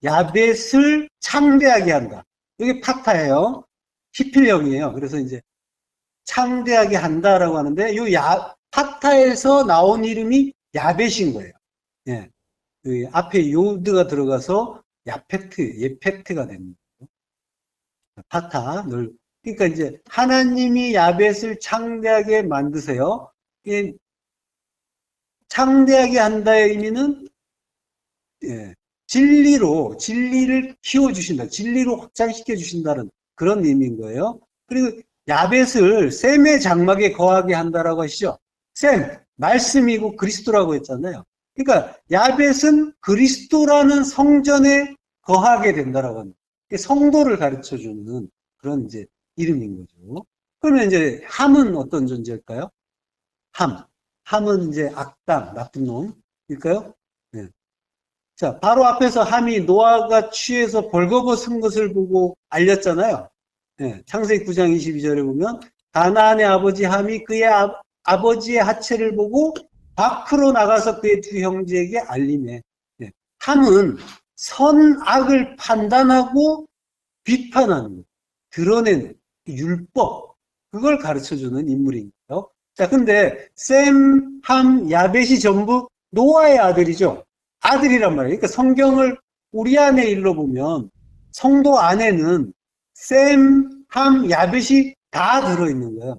야벳을 창대하게 한다. 이게 파타예요. 히필형이에요. 그래서 이제 창대하게 한다라고 하는데 이 파타에서 나온 이름이 야벳인 거예요. 예. 그 앞에 요드가 들어가서 예페트가 됩니다. 파타 늘 그러니까 이제 하나님이 야벳을 창대하게 만드세요. 창대하게 한다의 의미는 진리를 키워주신다. 진리로 확장시켜 주신다는 그런 의미인 거예요. 그리고 야벳을 셈의 장막에 거하게 한다라고 하시죠. 셈, 말씀이고 그리스도라고 했잖아요. 그러니까 야벳은 그리스도라는 성전에 거하게 된다라고 합니다. 성도를 가르쳐 주는 그런 이제 이름인 거죠. 그러면 이제 함은 어떤 존재일까요? 함은 이제 악당, 나쁜 놈일까요? 네. 자, 바로 앞에서 함이 노아가 취해서 벌거벗은 것을 보고 알렸잖아요. 네, 창세기 9장 22절에 보면 가나안의 아버지 함이 그의 아버지의 하체를 보고 밖으로 나가서 그의 두 형제에게 알리매. 네, 함은 선악을 판단하고 비판하는 것, 드러내는 율법, 그걸 가르쳐주는 인물인 거예요. 자, 근데 셈, 함, 야벳이 전부 노아의 아들이죠. 아들이란 말이에요. 그러니까 성경을 우리 안에 일러 보면 성도 안에는 셈, 함, 야벳이 다 들어있는 거예요.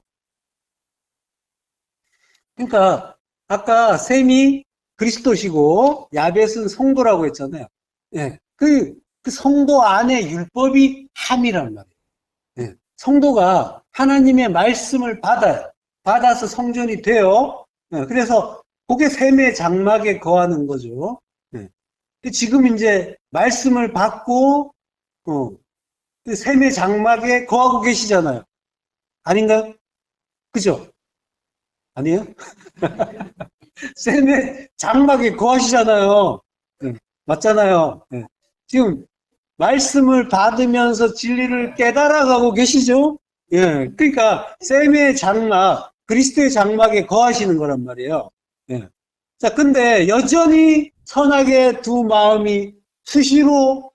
그러니까 아까 셈이 그리스도시고 야벳은 성도라고 했잖아요. 예, 그 성도 안에 율법이 함이란 말이에요. 예, 성도가 하나님의 말씀을 받아서 성전이 돼요. 예, 그래서 그게 셈의 장막에 거하는 거죠. 예, 지금 이제 말씀을 받고 셈의 장막에 거하고 계시잖아요. 아닌가요? 그죠? 아니에요? 셈의 장막에 거하시잖아요. 네, 맞잖아요. 네. 지금 말씀을 받으면서 진리를 깨달아가고 계시죠? 예, 그러니까 셈의 장막, 그리스도의 장막에 거하시는 거란 말이에요. 예. 자, 근데 여전히 선하게 두 마음이 수시로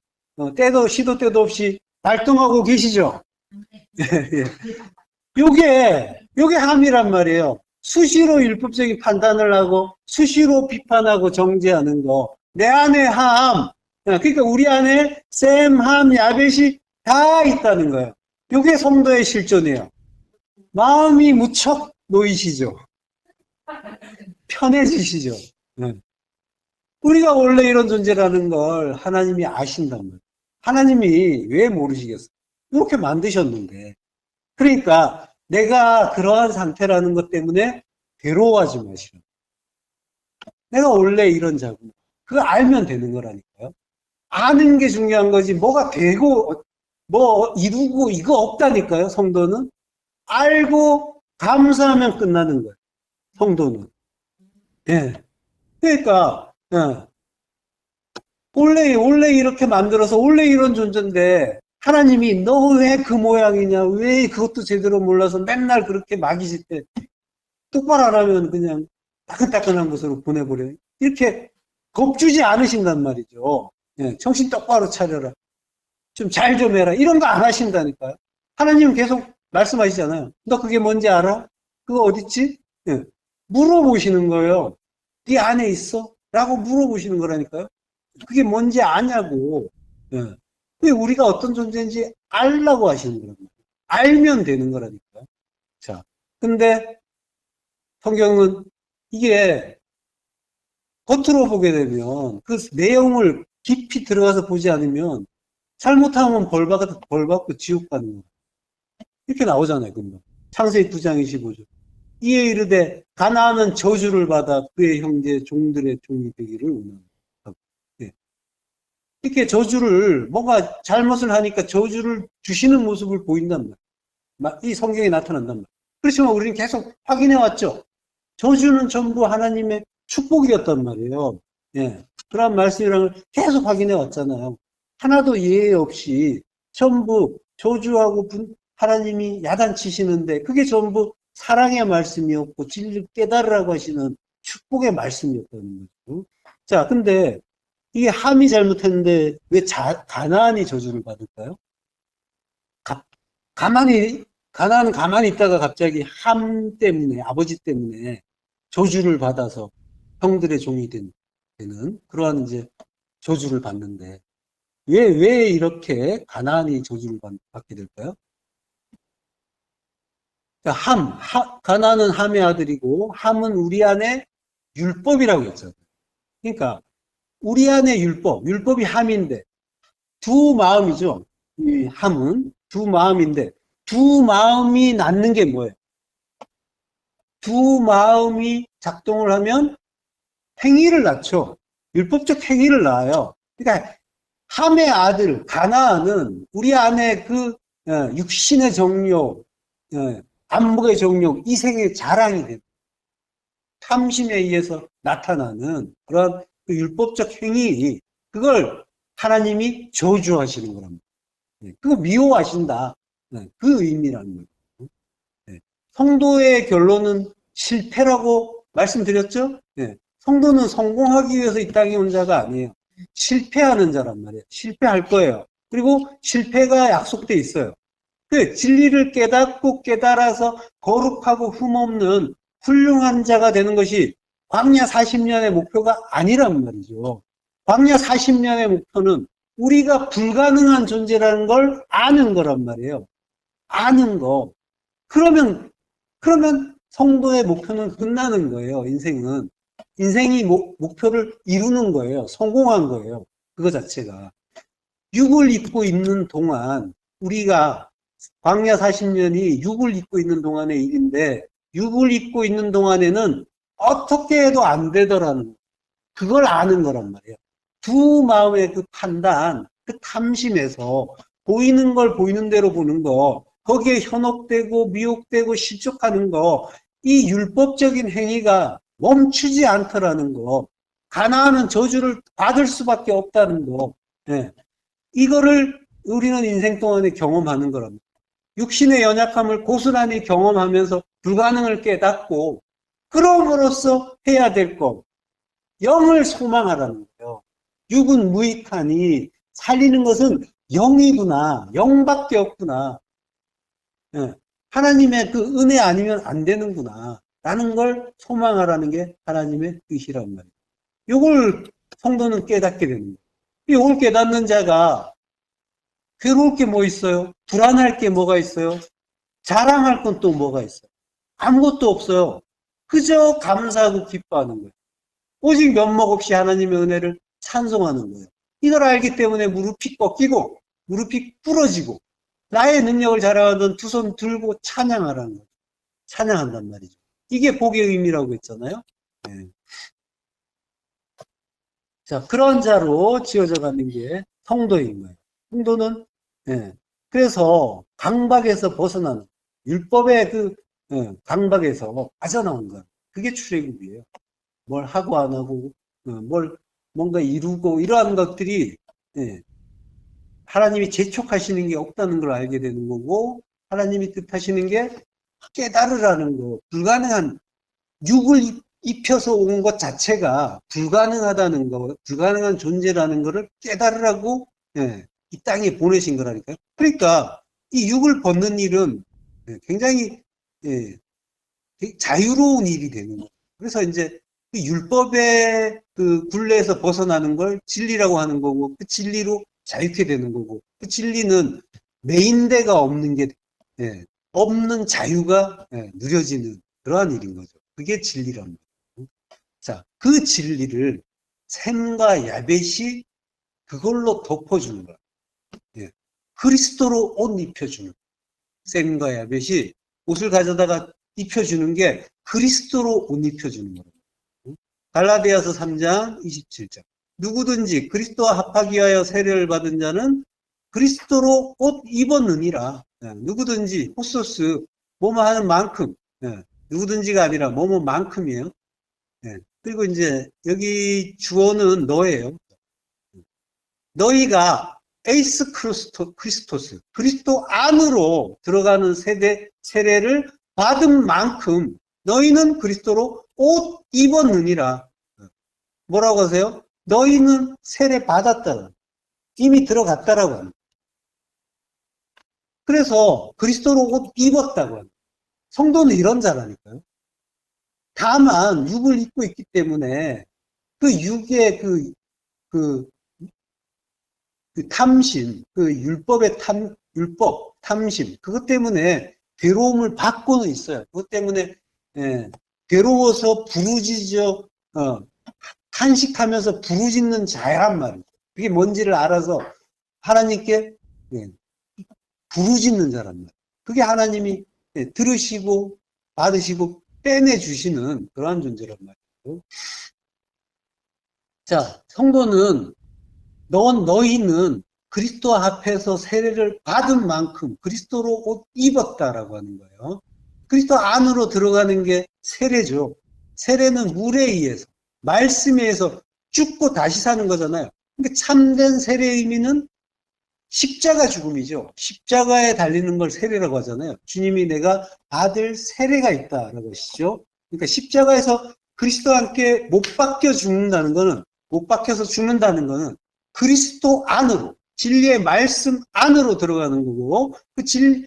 시도 때도 없이 발동하고 계시죠? 예, 예. 요게 함이란 말이에요. 수시로 율법적인 판단을 하고 수시로 비판하고 정죄하는 거. 내 안에 함. 그러니까 우리 안에 셈, 함, 야벳이 다 있다는 거예요. 요게 성도의 실존이에요. 마음이 무척 놓이시죠. 편해지시죠. 우리가 원래 이런 존재라는 걸 하나님이 아신단 말이에요. 하나님이 왜 모르시겠어요? 이렇게 만드셨는데. 그러니까 내가 그러한 상태라는 것 때문에 괴로워하지 마시라. 내가 원래 이런 자구나. 그거 알면 되는 거라니까요. 아는 게 중요한 거지 뭐가 되고 뭐 이루고 이거 없다니까요. 성도는 알고 감사하면 끝나는 거예요. 성도는. 예. 그러니까 원래 이렇게 만들어서 원래 이런 존재인데 하나님이 너 왜 그 모양이냐, 왜 그것도 제대로 몰라서 맨날 그렇게 막이실 때 똑바로 안 하면 그냥 따끈따끈한 것으로 보내버려요. 이렇게 겁주지 않으신단 말이죠. 예, 정신 똑바로 차려라. 좀 잘 좀 해라. 이런 거 안 하신다니까요. 하나님은 계속 말씀하시잖아요. 너 그게 뭔지 알아? 그거 어딨지? 예, 물어보시는 거예요. 네 안에 있어? 라고 물어보시는 거라니까요. 그게 뭔지 아냐고. 예. 그게 우리가 어떤 존재인지 알라고 하시는 거란 말이에요. 알면 되는 거라니까요. 자, 근데 성경은 이게 겉으로 보게 되면 그 내용을 깊이 들어가서 보지 않으면 잘못하면 벌 받고 지옥 가는 거. 이렇게 나오잖아요, 금방. 창세기 9장 25절. 이에 이르되 가나안은 저주를 받아 그의 형제 종들의 종이 되기를 원하노라. 예. 이렇게 저주를 뭔가 잘못을 하니까 저주를 주시는 모습을 보인단 말이에요. 이 성경에 나타난단 말이에요. 그렇지만 우리는 계속 확인해 왔죠. 저주는 전부 하나님의 축복이었단 말이에요. 예. 그런 말씀이랑 계속 확인해 왔잖아요. 하나도 예외 없이 전부 저주하고 하나님이 야단치시는데 그게 전부 사랑의 말씀이었고 진리를 깨달으라고 하시는 축복의 말씀이었다는 거죠. 자, 근데 이게 함이 잘못했는데 왜 가나안이 저주를 받을까요? 가나안은 가만히 있다가 갑자기 함 때문에, 아버지 때문에 저주를 받아서 형들의 종이 되는 그러한 이제 저주를 받는데 왜 이렇게 가나안이 저주를 받게 될까요? 그러니까 가나안은 함의 아들이고 함은 우리 안에 율법이라고 했잖아요. 그러니까 우리 안에 율법이 함인데 두 마음이죠. 이 함은 두 마음인데 두 마음이 낳는 게 뭐예요? 두 마음이 작동을 하면 행위를 낳죠. 율법적 행위를 낳아요. 그러니까 함의 아들 가나안은 우리 안에 그 육신의 정욕, 안목의 정욕, 이생의 자랑이 됩니다. 탐심에 의해서 나타나는 그런 그 율법적 행위, 그걸 하나님이 저주하시는 거랍니다. 그거 미워하신다. 그 의미라는 거예요. 성도의 결론은 실패라고 말씀드렸죠? 성도는 성공하기 위해서 이 땅에 온 자가 아니에요. 실패하는 자란 말이에요. 실패할 거예요. 그리고 실패가 약속돼 있어요. 그 진리를 깨닫고 깨달아서 거룩하고 흠없는 훌륭한 자가 되는 것이 광야 40년의 목표가 아니란 말이죠. 광야 40년의 목표는 우리가 불가능한 존재라는 걸 아는 거란 말이에요. 아는 거. 그러면 성도의 목표는 끝나는 거예요, 인생은. 인생이 목표를 이루는 거예요. 성공한 거예요. 그거 자체가. 육을 입고 있는 동안 우리가 광야 40년이 육을 입고 있는 동안의 일인데 육을 입고 있는 동안에는 어떻게 해도 안 되더라는 거예요. 그걸 아는 거란 말이에요. 두 마음의 그 판단, 그 탐심에서 보이는 걸 보이는 대로 보는 거, 거기에 현혹되고 미혹되고 실족하는 거, 이 율법적인 행위가 멈추지 않더라는 거, 가나안은 저주를 받을 수밖에 없다는 거, 이거를 우리는 인생 동안에 경험하는 거랍니다. 육신의 연약함을 고스란히 경험하면서 불가능을 깨닫고 그럼으로써 해야 될 것, 영을 소망하라는 거예요. 육은 무익하니 살리는 것은 영이구나, 영밖에 없구나. 하나님의 그 은혜 아니면 안 되는구나 라는 걸 소망하라는 게 하나님의 뜻이란 말이에요. 이걸 성도는 깨닫게 되는 거예요. 이걸 깨닫는 자가 괴로울 게 뭐 있어요? 불안할 게 뭐가 있어요? 자랑할 건 또 뭐가 있어요? 아무것도 없어요. 그저 감사하고 기뻐하는 거예요. 오직 면목 없이 하나님의 은혜를 찬송하는 거예요. 이걸 알기 때문에 무릎이 꺾이고 무릎이 부러지고 나의 능력을 자랑하던 두 손 들고 찬양하라는 거예요. 찬양한단 말이죠. 이게 복의 의미라고 했잖아요. 네. 자, 그런 자로 지어져 가는 게 성도인 거예요. 성도는 그래서 강박에서 벗어나는 율법의 그 강박에서 빠져나온 것. 그게 출애굽이에요. 뭘 하고 안 하고 뭔가 이루고 이러한 것들이 하나님이 재촉하시는 게 없다는 걸 알게 되는 거고 하나님이 뜻하시는 게 깨달으라는 거. 불가능한 육을 입혀서 온 것 자체가 불가능하다는 거, 불가능한 존재라는 거를 깨달으라고 이 땅에 보내신 거라니까요. 그러니까 이 육을 벗는 일은 굉장히 자유로운 일이 되는 거예요. 그래서 이제 그 율법의 그 굴레에서 벗어나는 걸 진리라고 하는 거고 그 진리로 자유케 되는 거고 그 진리는 매인대가 없는 게 없는 자유가 누려지는 그러한 일인 거죠. 그게 진리란 말이에요. 자, 그 진리를 셈과 야벳이 그걸로 덮어주는 거예요. 예. 그리스도로 옷 입혀주는 거예요. 셈과 야벳이 옷을 가져다가 입혀주는 게 그리스도로 옷 입혀주는 거예요. 갈라디아서 3장 27절. 누구든지 그리스도와 합하기 위하여 세례를 받은 자는 그리스도로 옷 입었느니라. 누구든지 호소스 뭐뭐 하는 만큼, 누구든지가 아니라 뭐뭐만큼이에요. 그리고 이제 여기 주어는 너예요. 너희가 에이스 크리스토스, 그리스도 안으로 들어가는 세례를 받은 만큼 너희는 그리스도로 옷 입었느니라. 뭐라고 하세요? 너희는 세례 받았다. 이미 들어갔다라고 합니다. 그래서 그리스도로 옷 입었다고 합니다. 성도는 이런 자라니까요. 다만 육을 입고 있기 때문에 그 육의 그 탐심, 그 율법의 탐심, 그것 때문에 괴로움을 받고는 있어요. 그것 때문에 괴로워서 부르짖어 탄식하면서 부르짖는 자란 말이죠. 그게 뭔지를 알아서 하나님께 부르짖는 자란 말이에요. 그게 하나님이 들으시고 받으시고 빼내주시는 그러한 존재란 말이에요. 자, 성도는 너희는 그리스도 앞에서 세례를 받은 만큼 그리스도로 옷 입었다라고 하는 거예요. 그리스도 안으로 들어가는 게 세례죠. 세례는 물에 의해서, 말씀에 의해서 죽고 다시 사는 거잖아요. 그러니까 참된 세례의 의미는 십자가 죽음이죠. 십자가에 달리는 걸 세례라고 하잖아요. 주님이 내가 받을 세례가 있다라고 하시죠. 그러니까 십자가에서 그리스도와 함께 못 박혀 죽는다는 거는, 못 박혀서 죽는다는 거는 그리스도 안으로, 진리의 말씀 안으로 들어가는 거고, 그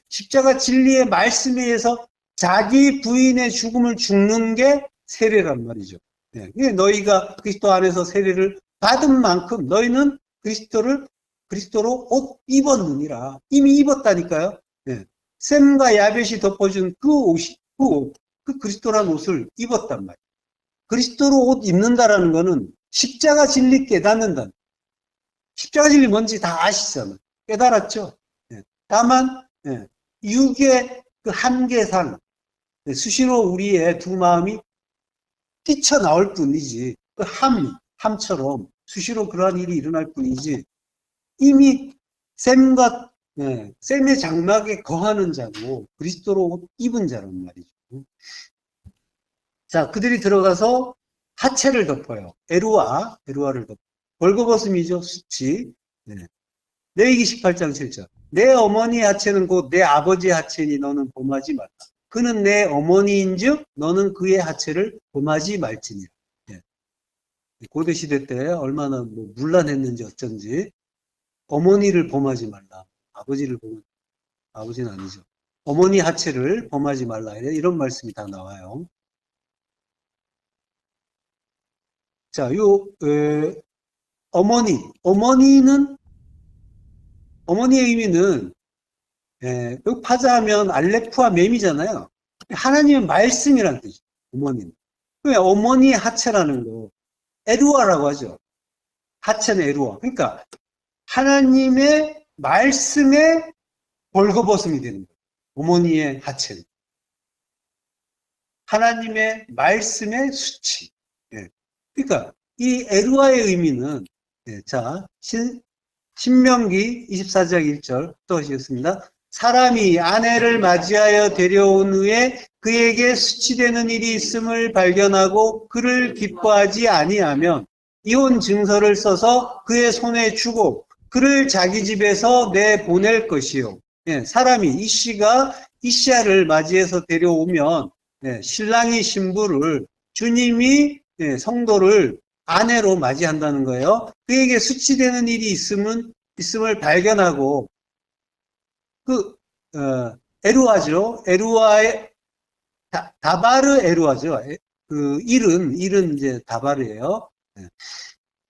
십자가 진리의 말씀에 의해서 자기 부인의 죽음을 죽는 게 세례란 말이죠. 너희가 그리스도 안에서 세례를 받은 만큼 너희는 그리스도로 옷 입었느니라. 이미 입었다니까요. 셈과 야벳이 덮어준 그 옷이, 그 그리스도란 옷을 입었단 말이에요. 그리스도로 옷 입는다라는 거는 십자가 진리 깨닫는다. 십자가 진리 뭔지 다 아시잖아요. 깨달았죠. 다만 육의 그 한계상 수시로 우리의 두 마음이 뛰쳐나올 뿐이지, 그 함처럼 수시로 그러한 일이 일어날 뿐이지, 이미 셈의 장막에 거하는 자고 그리스도로 옷 입은 자란 말이죠. 자, 그들이 들어가서 하체를 덮어요. 에루아를 덮어요. 벌거벗음이죠. 수치. 레위기 18장 7절. 내 어머니의 하체는 곧 내 아버지의 하체니 너는 범하지 말라. 그는 내 어머니인즉 너는 그의 하체를 범하지 말지니라. 고대 시대 때 얼마나 문란했는지 어쩐지 어머니를 범하지 말라. 아버지는 아니죠. 어머니 하체를 범하지 말라. 이런 말씀이 다 나와요. 자, 어머니의 의미는, 여기 파자하면 알레프와 맴이잖아요. 하나님의 말씀이라는 뜻이죠. 어머니는. 어머니의 하체라는 거, 에루아라고 하죠. 하체는 에루아. 그러니까 하나님의 말씀에 벌거벗음이 되는 거예요. 어머니의 하체는. 하나님의 말씀의 수치. 그러니까 이 에루아의 의미는, 자, 신명기 24장 1절 또 하시겠습니다. 사람이 아내를 맞이하여 데려온 후에 그에게 수치되는 일이 있음을 발견하고 그를 기뻐하지 아니하면 이혼 증서를 써서 그의 손에 주고 그를 자기 집에서 내보낼 것이요. 사람이 이시아를 맞이해서 데려오면 신랑이 신부를, 주님이 성도를 아내로 맞이한다는 거예요. 그에게 수치되는 일이 있음을 발견하고, 에루아죠. 에루아의, 다바르 에루아죠. 그 일은 이제 다바르예요.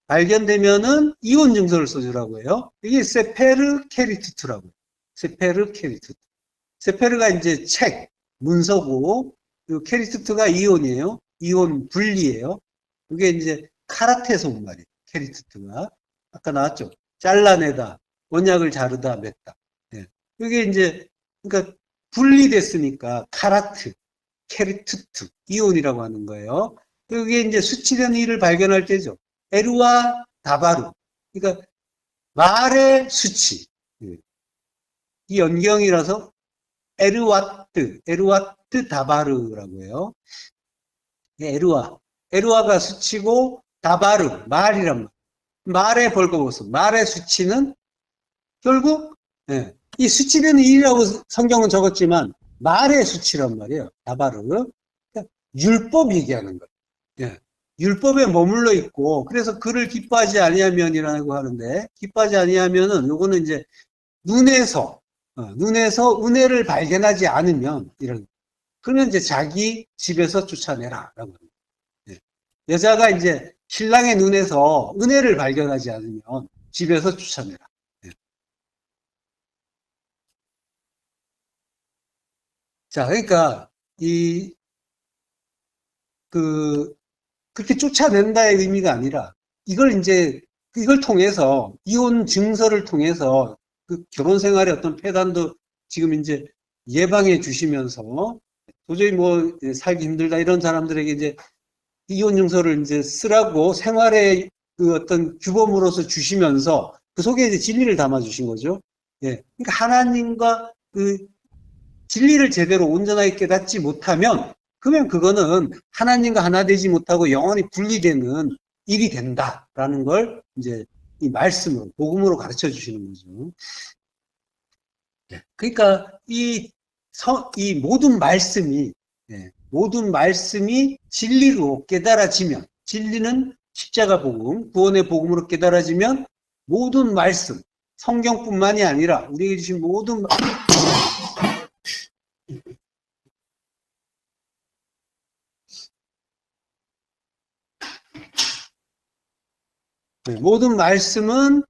발견되면은 이혼 증서를 써주라고 해요. 이게 세페르 케리투트라고 해요. 세페르 케리투트. 세페르가 이제 책, 문서고, 그 케리투트가 이온이에요. 이온 분리예요. 그게 이제 카라테에서 온 말이에요. 케리투트가. 아까 나왔죠. 잘라내다, 원약을 자르다, 맺다. 예. 그게 이제, 그러니까 분리됐으니까 카라트, 케리투트, 이온이라고 하는 거예요. 그게 이제 수치된 일을 발견할 때죠. 에루와 다바루. 그러니까 말의 수치. 예. 이 연경이라서 에르와트 다바르라고 해요. 에루아가 수치고 다바르, 말이란 말. 말의 벌거벗음, 말의 수치는 결국 예, 이 수치된 일이라고 성경은 적었지만 말의 수치란 말이에요. 다바르. 그러니까 율법 얘기하는 거예요. 예, 율법에 머물러 있고 그래서 그를 기뻐하지 아니하면이라고 하는데 기뻐하지 아니하면은 요거는 이제 눈에서 은혜를 발견하지 않으면 이런 그러면 이제 자기 집에서 쫓아내라라고 합니다. 예. 여자가 이제 신랑의 눈에서 은혜를 발견하지 않으면 집에서 쫓아내라. 예. 자, 그러니까 그렇게 쫓아낸다의 의미가 아니라 이걸 통해서 이혼 증서를 통해서 그 결혼 생활의 어떤 폐단도 지금 이제 예방해 주시면서 도저히 뭐 살기 힘들다 이런 사람들에게 이제 이혼 증서를 이제 쓰라고 생활의 그 어떤 규범으로서 주시면서 그 속에 이제 진리를 담아 주신 거죠. 예. 그러니까 하나님과 그 진리를 제대로 온전하게 깨닫지 못하면 그러면 그거는 하나님과 하나 되지 못하고 영원히 분리되는 일이 된다라는 걸 이제 이 말씀으로 복음으로 가르쳐 주시는 거죠. 그러니까 이 모든 말씀이 진리로 깨달아지면 진리는 십자가 복음, 구원의 복음으로 깨달아지면 모든 말씀, 성경뿐만이 아니라 우리에게 주신 모든 말씀은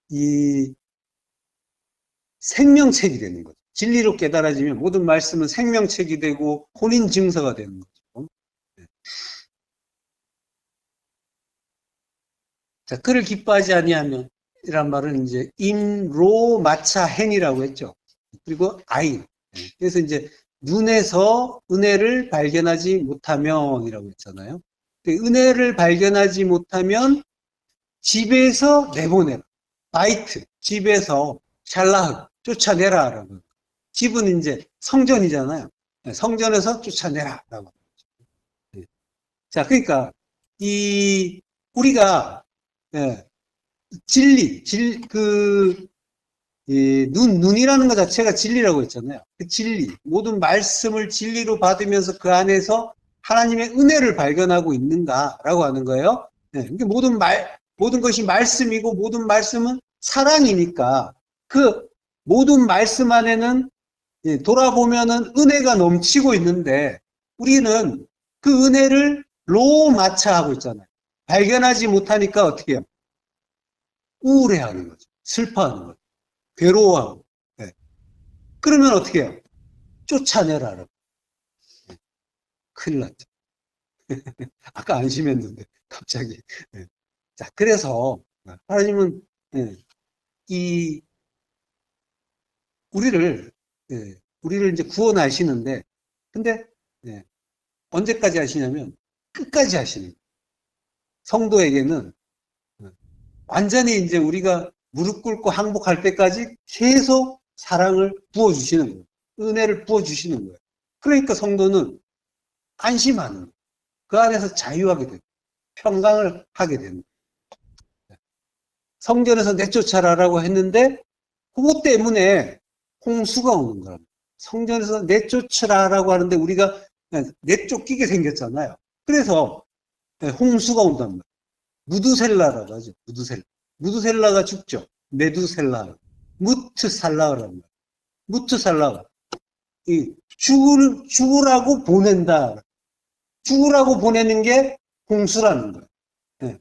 이 생명책이 되는 거죠. 진리로 깨달아지면 모든 말씀은 생명책이 되고 혼인 증서가 되는 거죠. 자, 그를 기뻐하지 아니하면 이란 말은 이제 임로 마차 hen이라고 했죠. 그리고 아인. 그래서 이제 눈에서 은혜를 발견하지 못하면이라고 했잖아요. 은혜를 발견하지 못하면 집에서 내보내라. 바이트, 집에서 샬라흐, 쫓아내라라고. 집은 이제 성전이잖아요. 성전에서 쫓아내라라고. 자, 그러니까 우리가 눈이라는 것 자체가 진리라고 했잖아요. 그 진리, 모든 말씀을 진리로 받으면서 그 안에서 하나님의 은혜를 발견하고 있는가라고 하는 거예요. 그러니까 모든 것이 말씀이고 모든 말씀은 사랑이니까 그 모든 말씀 안에는 돌아보면은 은혜가 넘치고 있는데 우리는 그 은혜를 로마차하고 있잖아요. 발견하지 못하니까 어떻게 해요? 우울해하는 거죠. 슬퍼하는 거죠. 괴로워하고. 그러면 어떻게 해요? 쫓아내라. 큰일 났죠. 아까 안심했는데 갑자기. 자, 그래서 하나님은 우리를 이제 구원하시는데 근데 언제까지 하시냐면 끝까지 하시는 거예요. 성도에게는 완전히 이제 우리가 무릎 꿇고 항복할 때까지 계속 사랑을 부어주시는 거예요. 은혜를 부어주시는 거예요. 그러니까 성도는 안심하는 거예요. 그 안에서 자유하게 되고 평강을 하게 되는 거예요. 성전에서 내쫓아라라고 했는데 그것 때문에 홍수가 오는 거예요. 성전에서 내쫓으라라고 하는데 우리가 내쫓기게 생겼잖아요. 그래서 홍수가 온단 말이에요. 무두셀라라고 하죠. 무두셀라가 죽죠. 메두셀라. 무트살라라는 거예요. 무트살라가 죽으라고 보낸다. 죽으라고 보내는 게 홍수라는 거예요.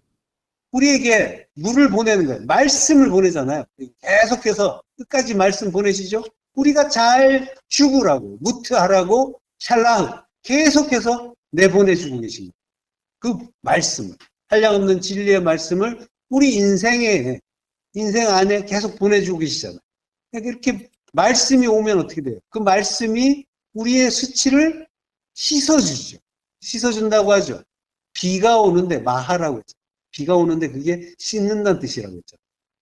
우리에게 물을 보내는 거예요. 말씀을 보내잖아요. 계속해서 끝까지 말씀 보내시죠. 우리가 잘 죽으라고, 무트하라고 샬라흐 계속해서 내보내주고 계신 그 말씀을, 한량없는 진리의 말씀을 우리 인생 안에 계속 보내주고 계시잖아요. 그러니까 이렇게 말씀이 오면 어떻게 돼요? 그 말씀이 우리의 수치를 씻어주죠. 씻어준다고 하죠. 비가 오는데, 마하라고 했죠. 비가 오는데 그게 씻는다는 뜻이라고 했죠.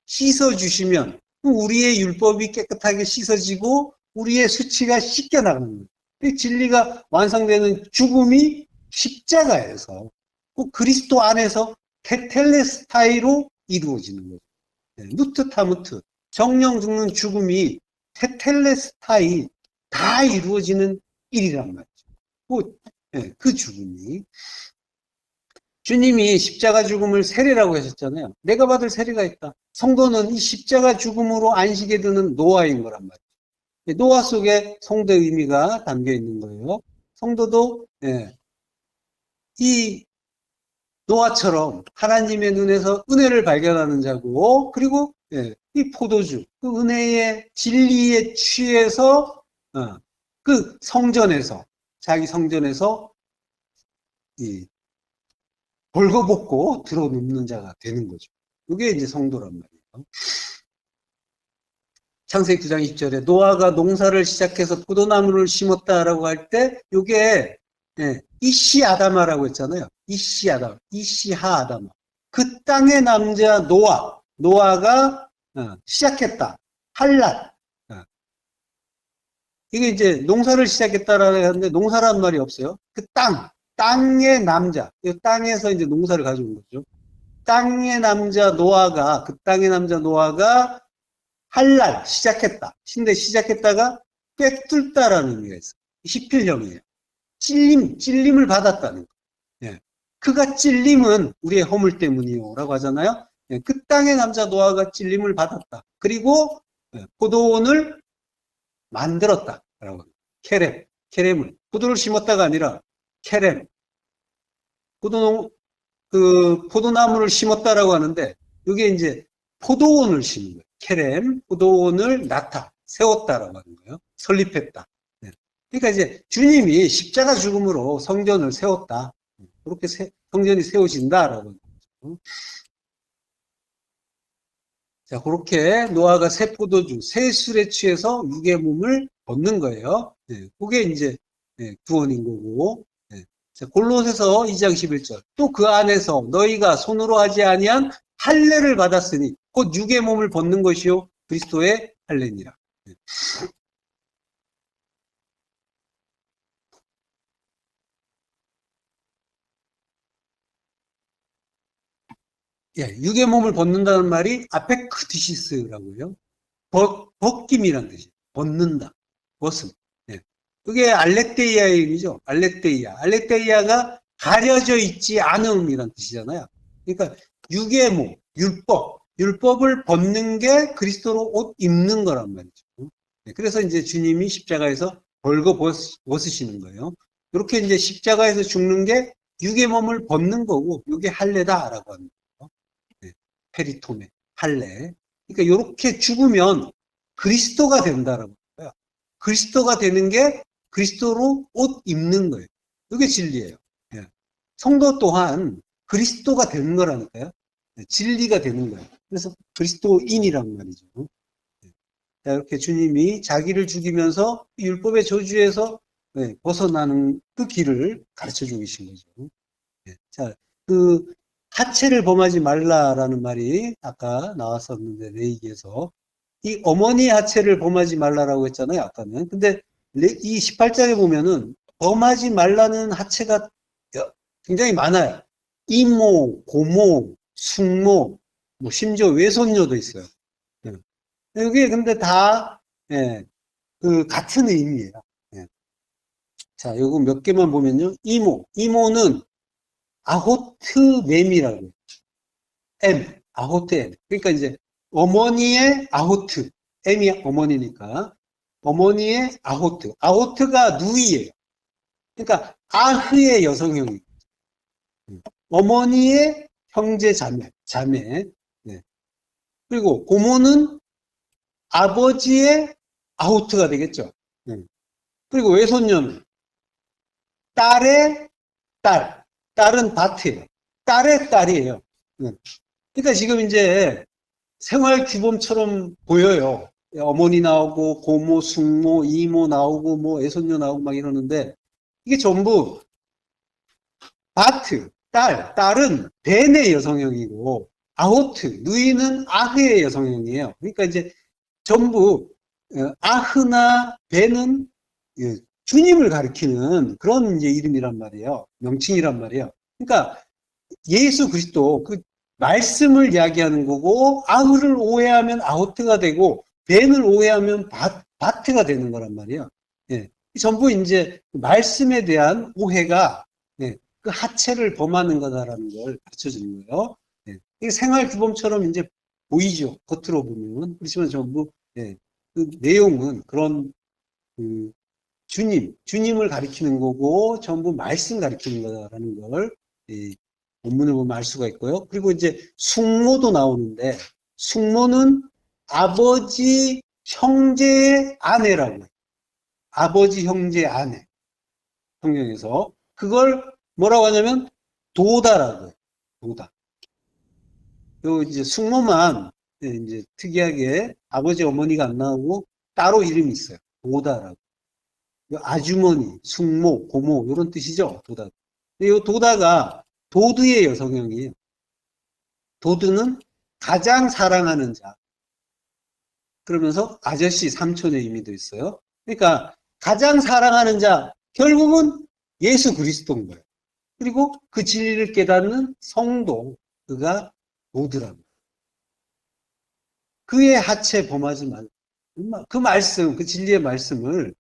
씻어주시면 우리의 율법이 깨끗하게 씻어지고 우리의 수치가 씻겨나가는 거예요. 진리가 완성되는 죽음이 십자가에서 꼭 그리스도 안에서 테텔레스타이로 이루어지는 거죠. 누트타무트, 정령 죽는 죽음이 테텔레스타이 다 이루어지는 일이란 말이죠. 그 죽음이. 주님이 십자가 죽음을 세례라고 하셨잖아요. 내가 받을 세례가 있다. 성도는 이 십자가 죽음으로 안식에 드는 노아인 거란 말이에요. 노아 속에 성도의 의미가 담겨 있는 거예요. 성도도 이 노아처럼 하나님의 눈에서 은혜를 발견하는 자고, 그리고 이 포도주, 그 은혜의 진리에 취해서 그 성전에서, 자기 성전에서 이 벌거벗고 들어눕는 자가 되는 거죠. 이게 이제 성도란 말이에요. 창세기 9장 20절에 노아가 농사를 시작해서 포도나무를 심었다라고 할 때 이게 이시 아다마라고 했잖아요. 이시 아다마, 이시하 아다마. 그 땅의 남자 노아가 시작했다. 할랏. 이게 이제 농사를 시작했다라고 하는데 농사란 말이 없어요. 그 땅의 남자. 이 땅에서 이제 농사를 가져온 거죠. 땅의 남자 노아가, 그 땅의 남자 노아가 할랄 시작했다. 근데 시작했다가 꿰뚫다라는 의미가 있어요. 히필형이에요. 찔림을 받았다는 거. 그가 찔림은 우리의 허물 때문이요. 라고 하잖아요. 그 땅의 남자 노아가 찔림을 받았다. 그리고 포도원을 만들었다. 라고. 케렘을. 포도를 심었다가 아니라 케렘. 포도나무를 심었다라고 하는데, 이게 이제 포도원을 심은 거예요. 케렘, 포도원을 세웠다라고 하는 거예요. 설립했다. 그러니까 이제 주님이 십자가 죽음으로 성전을 세웠다. 그렇게 성전이 세워진다라고 하는 거죠. 자, 그렇게 노아가 새 포도주, 새 술에 취해서 육의 몸을 벗는 거예요. 그게 이제 구원인 거고. 자, 골로새서 2장 11절. 또 그 안에서 너희가 손으로 하지 아니한 할례를 받았으니 곧 육의 몸을 벗는 것이요 그리스도의 할례니라. 육의 몸을 벗는다는 말이 아페크티시스라고 해요. 벗김이란 뜻이에요. 벗는다. 벗음. 그게 알렉데이아의 의미죠. 알렉데이아가 가려져 있지 않음이란 뜻이잖아요. 그러니까 육의 몸, 율법을 벗는 게 그리스도로 옷 입는 거란 말이죠. 그래서 이제 주님이 십자가에서 벌거 벗으시는 거예요. 이렇게 이제 십자가에서 죽는 게 육의 몸을 벗는 거고, 이게 할례다라고 하는 거예요. 페리토메, 할례. 그러니까 이렇게 죽으면 그리스도가 된다라고 해요. 그리스도가 되는 게 그리스도로 옷 입는 거예요. 이게 진리예요. 성도 또한 그리스도가 되는 거라니까요. 진리가 되는 거예요. 그래서 그리스도인이란 말이죠. 자, 이렇게 주님이 자기를 죽이면서 율법의 저주에서 벗어나는 그 길을 가르쳐 주고 계신 거죠. 자, 그 하체를 범하지 말라라는 말이 아까 나왔었는데, 레위기에서 이 어머니 하체를 범하지 말라라고 했잖아요, 아까는. 근데 이 18장에 보면은 범하지 말라는 하체가 굉장히 많아요. 이모, 고모, 숙모, 뭐 심지어 외손녀도 있어요. 이게 근데 다 그 같은 의미예요. 자, 요거 몇 개만 보면요. 이모는 아호트 맴이라고 해요. 아호트 M. 그러니까 이제 어머니의 아호트, M이 어머니니까 어머니의 아호트가 누이예요. 그러니까 아흐의 여성형이, 어머니의 형제 자매. 그리고 고모는 아버지의 아우트가 되겠죠. 그리고 외손녀는 딸의 딸. 딸은 바트예요. 딸의 딸이에요. 그러니까 지금 이제 생활 규범처럼 보여요. 어머니 나오고 고모, 숙모, 이모 나오고 뭐 애손녀 나오고 막 이러는데 이게 전부 바트, 딸은 벤의 여성형이고 아호트, 누이는 아흐의 여성형이에요. 그러니까 이제 전부 아흐나 벤은 주님을 가리키는 그런 이제 이름이란 말이에요. 명칭이란 말이에요. 그러니까 예수 그리스도 그 말씀을 이야기하는 거고 아흐를 오해하면 아호트가 되고 벤을 오해하면 바트가 되는 거란 말이에요. 예. 전부 이제 말씀에 대한 오해가 그 하체를 범하는 거다라는 걸 가르쳐 주는 거예요. 이게 생활 규범처럼 이제 보이죠. 겉으로 보면. 그렇지만 전부 그 내용은 그런 그 주님을 가리키는 거고 전부 말씀 가리키는 거다라는 걸 본문을 보면 알 수가 있고요. 그리고 이제 숙모도 나오는데 숙모는 아버지 형제의 아내라고 해요. 아버지 형제 아내 성경에서 그걸 뭐라고 하냐면 도다라고 해요. 도다. 요 이제 숙모만 이제 특이하게 아버지 어머니가 안 나오고 따로 이름이 있어요. 도다라고. 아주머니, 숙모, 고모 이런 뜻이죠. 도다. 이 도다가 도드의 여성형이에요. 도드는 가장 사랑하는 자. 그러면서 아저씨, 삼촌의 의미도 있어요. 그러니까 가장 사랑하는 자, 결국은 예수 그리스도인 거예요. 그리고 그 진리를 깨닫는 성도, 그가 도드랍니다. 그의 하체 범하지 말라. 그 말씀, 그 진리의 말씀을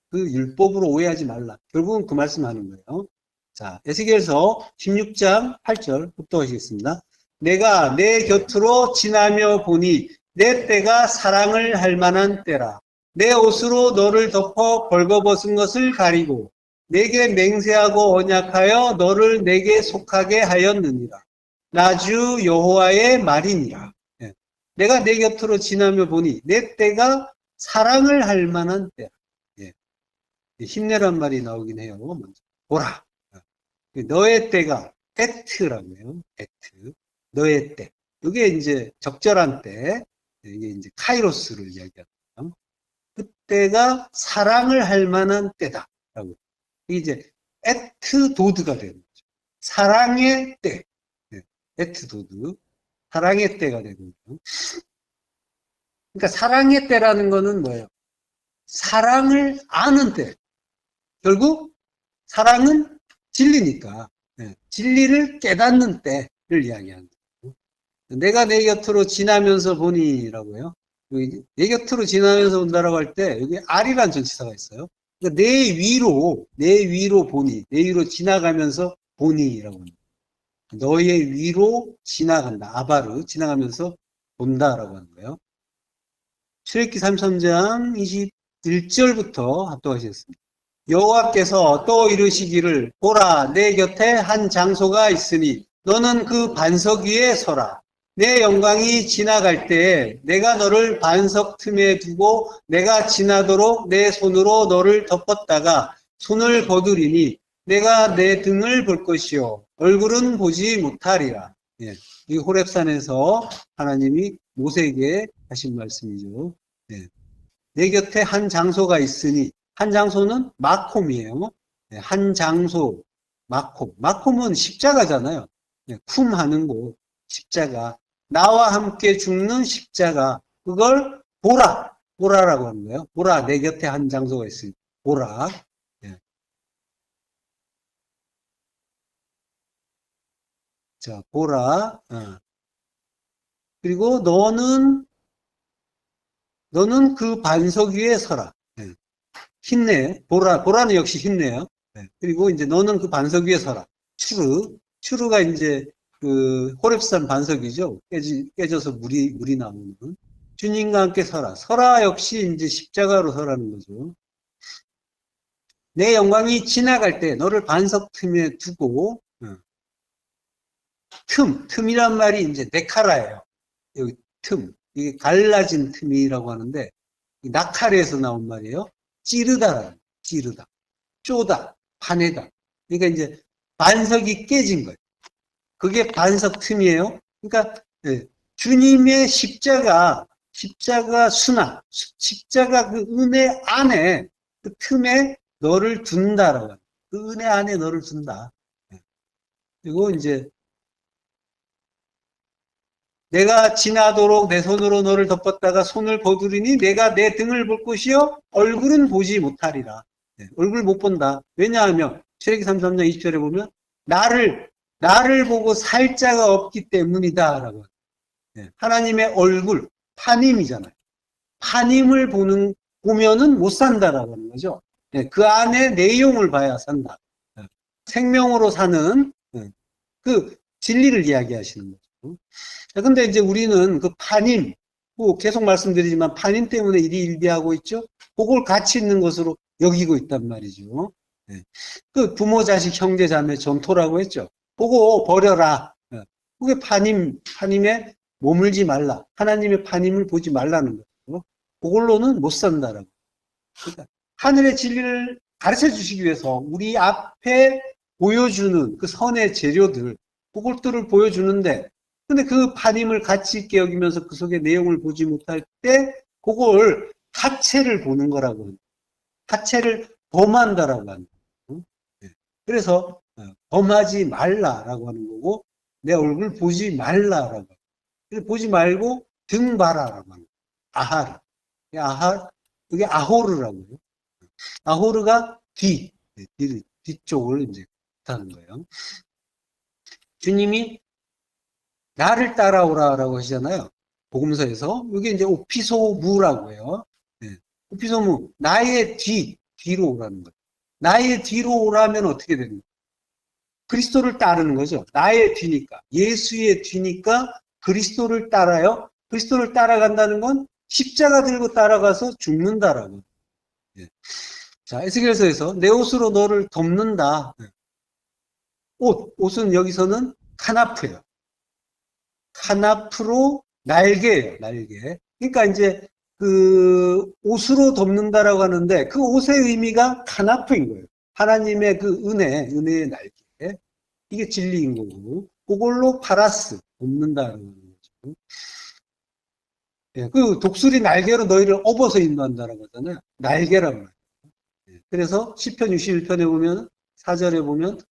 그 율법으로 오해하지 말라. 결국은 그 말씀 하는 거예요. 자, 에스겔서 16장 8절 흡독하시겠습니다. 내가 내 곁으로 지나며 보니 내 때가 사랑을 할 만한 때라. 내 옷으로 너를 덮어 벌거벗은 것을 가리고 내게 맹세하고 언약하여 너를 내게 속하게 하였느니라. 나주 여호와의 말이니라. 내가 내 곁으로 지나며 보니 내 때가 사랑을 할 만한 때라. 힘내란 말이 나오긴 해요. 먼저 보라. 너의 때가 에트라고 해요. 에트. 너의 때. 이게 이제 적절한 때. 이게 이제 카이로스를 이야기하는 그때가 사랑을 할 만한 때다라고. 이게 이제 에트 도드가 되는 거죠. 사랑의 때. 에트 도드. 사랑의 때가 되는 거죠. 그러니까 사랑의 때라는 거는 뭐예요? 사랑을 아는 때. 결국 사랑은 진리니까 진리를 깨닫는 때를 이야기하는 거예요. 내가 내 곁으로 지나면서 보니라고 해요. 내 곁으로 지나면서 본다라고 할 때 여기 R이라는 전치사가 있어요. 그러니까 내 위로 보니, 내 위로 지나가면서 보니라고 합니다. 너의 위로 지나간다. 아바르 지나가면서 본다라고 하는 거예요. 출애굽기 33장 21절부터 합독하시겠습니다. 여호와께서 또 이르시기를 보라 내 곁에 한 장소가 있으니 너는 그 반석 위에 서라. 내 영광이 지나갈 때에 내가 너를 반석 틈에 두고 내가 지나도록 내 손으로 너를 덮었다가 손을 거두리니 내가 내 등을 볼 것이요 얼굴은 보지 못하리라. 이 호렙산에서 하나님이 모세에게 하신 말씀이죠. 내 곁에 한 장소가 있으니 한 장소는 마콤이에요. 한 장소, 마콤. 마콤은 십자가잖아요. 쿰 하는 곳, 십자가. 나와 함께 죽는 십자가. 그걸 보라. 보라라고 하는 거예요. 보라. 내 곁에 한 장소가 있으니. 보라. 자, 보라. 그리고 너는 그 반석 위에 서라. 힘내. 보라는 역시 힘내요. 그리고 이제 너는 그 반석 위에 서라. 추르가 이제 그 호렙산 반석이죠. 깨져서 물이 나오는. 주님과 함께 서라. 서라 역시 이제 십자가로 서라는 거죠. 내 영광이 지나갈 때 너를 반석 틈에 두고, 틈이란 말이 이제 네카라예요. 여기 틈. 이게 갈라진 틈이라고 하는데, 낙하래에서 나온 말이에요. 찌르다, 찌르다, 쪼다, 파내다. 그러니까 이제 반석이 깨진 거예요. 그게 반석 틈이에요. 그러니까 주님의 십자가 순환, 십자가 그 은혜 안에 그 틈에 너를 둔다라고 합니다. 그 은혜 안에 너를 둔다. 그리고 이제 내가 지나도록 내 손으로 너를 덮었다가 손을 거두리니 내가 내 등을 볼 것이요 얼굴은 보지 못하리라. 얼굴 못 본다. 왜냐하면 출애기 33장 20절에 보면 나를 보고 살 자가 없기 때문이다라고. 하나님의 얼굴 파님이잖아요. 파님을 보면은 못 산다라고 하는 거죠. 그 안에 내용을 봐야 산다. 생명으로 사는 그 진리를 이야기하시는 거죠. 근데 이제 우리는 그 파님, 계속 말씀드리지만 파님 때문에 일이 일비하고 있죠. 그걸 가치 있는 것으로 여기고 있단 말이죠. 그 부모, 자식, 형제, 자매 전토라고 했죠. 그거 버려라. 그게 파님에 머물지 말라. 하나님의 파님을 보지 말라는 거죠. 그걸로는 못 산다라고. 그러니까 하늘의 진리를 가르쳐 주시기 위해서 우리 앞에 보여주는 그 선의 재료들, 그것들을 보여주는데, 근데 그 파님을 가치 있게 여기면서 그 속의 내용을 보지 못할 때, 그걸 하체를 보는 거라고 합니다. 하체를 범한다라고 합니다. 그래서 범하지 말라라고 하는 거고, 내 얼굴 보지 말라라고. 보지 말고 등 봐라라고 합니다. 아하르. 이게 아호르라고요. 아호르가 뒤쪽을 이제 하는 거예요. 주님이 나를 따라오라라고 하시잖아요. 복음서에서. 이게 이제 오피소무라고 해요. 오피소무. 나의 뒤로 오라는 거예요. 나의 뒤로 오라면 어떻게 됩니까? 그리스도를 따르는 거죠. 나의 뒤니까. 예수의 뒤니까 그리스도를 따라요. 그리스도를 따라간다는 건 십자가 들고 따라가서 죽는다라고. 자, 에스겔서에서 내 옷으로 너를 덮는다. 옷은 여기서는 카나프예요. 카나프로 날개예요, 날개. 그러니까 이제 그 옷으로 덮는다라고 하는데 그 옷의 의미가 카나프인 거예요. 하나님의 그 은혜의 날개. 이게 진리인 거고, 그걸로 파라스, 덮는다라는 거죠. 그 독수리 날개로 너희를 업어서 인도한다라고 하잖아요. 날개라고 해요. 그래서 시편 61편에 보면 4절에 보면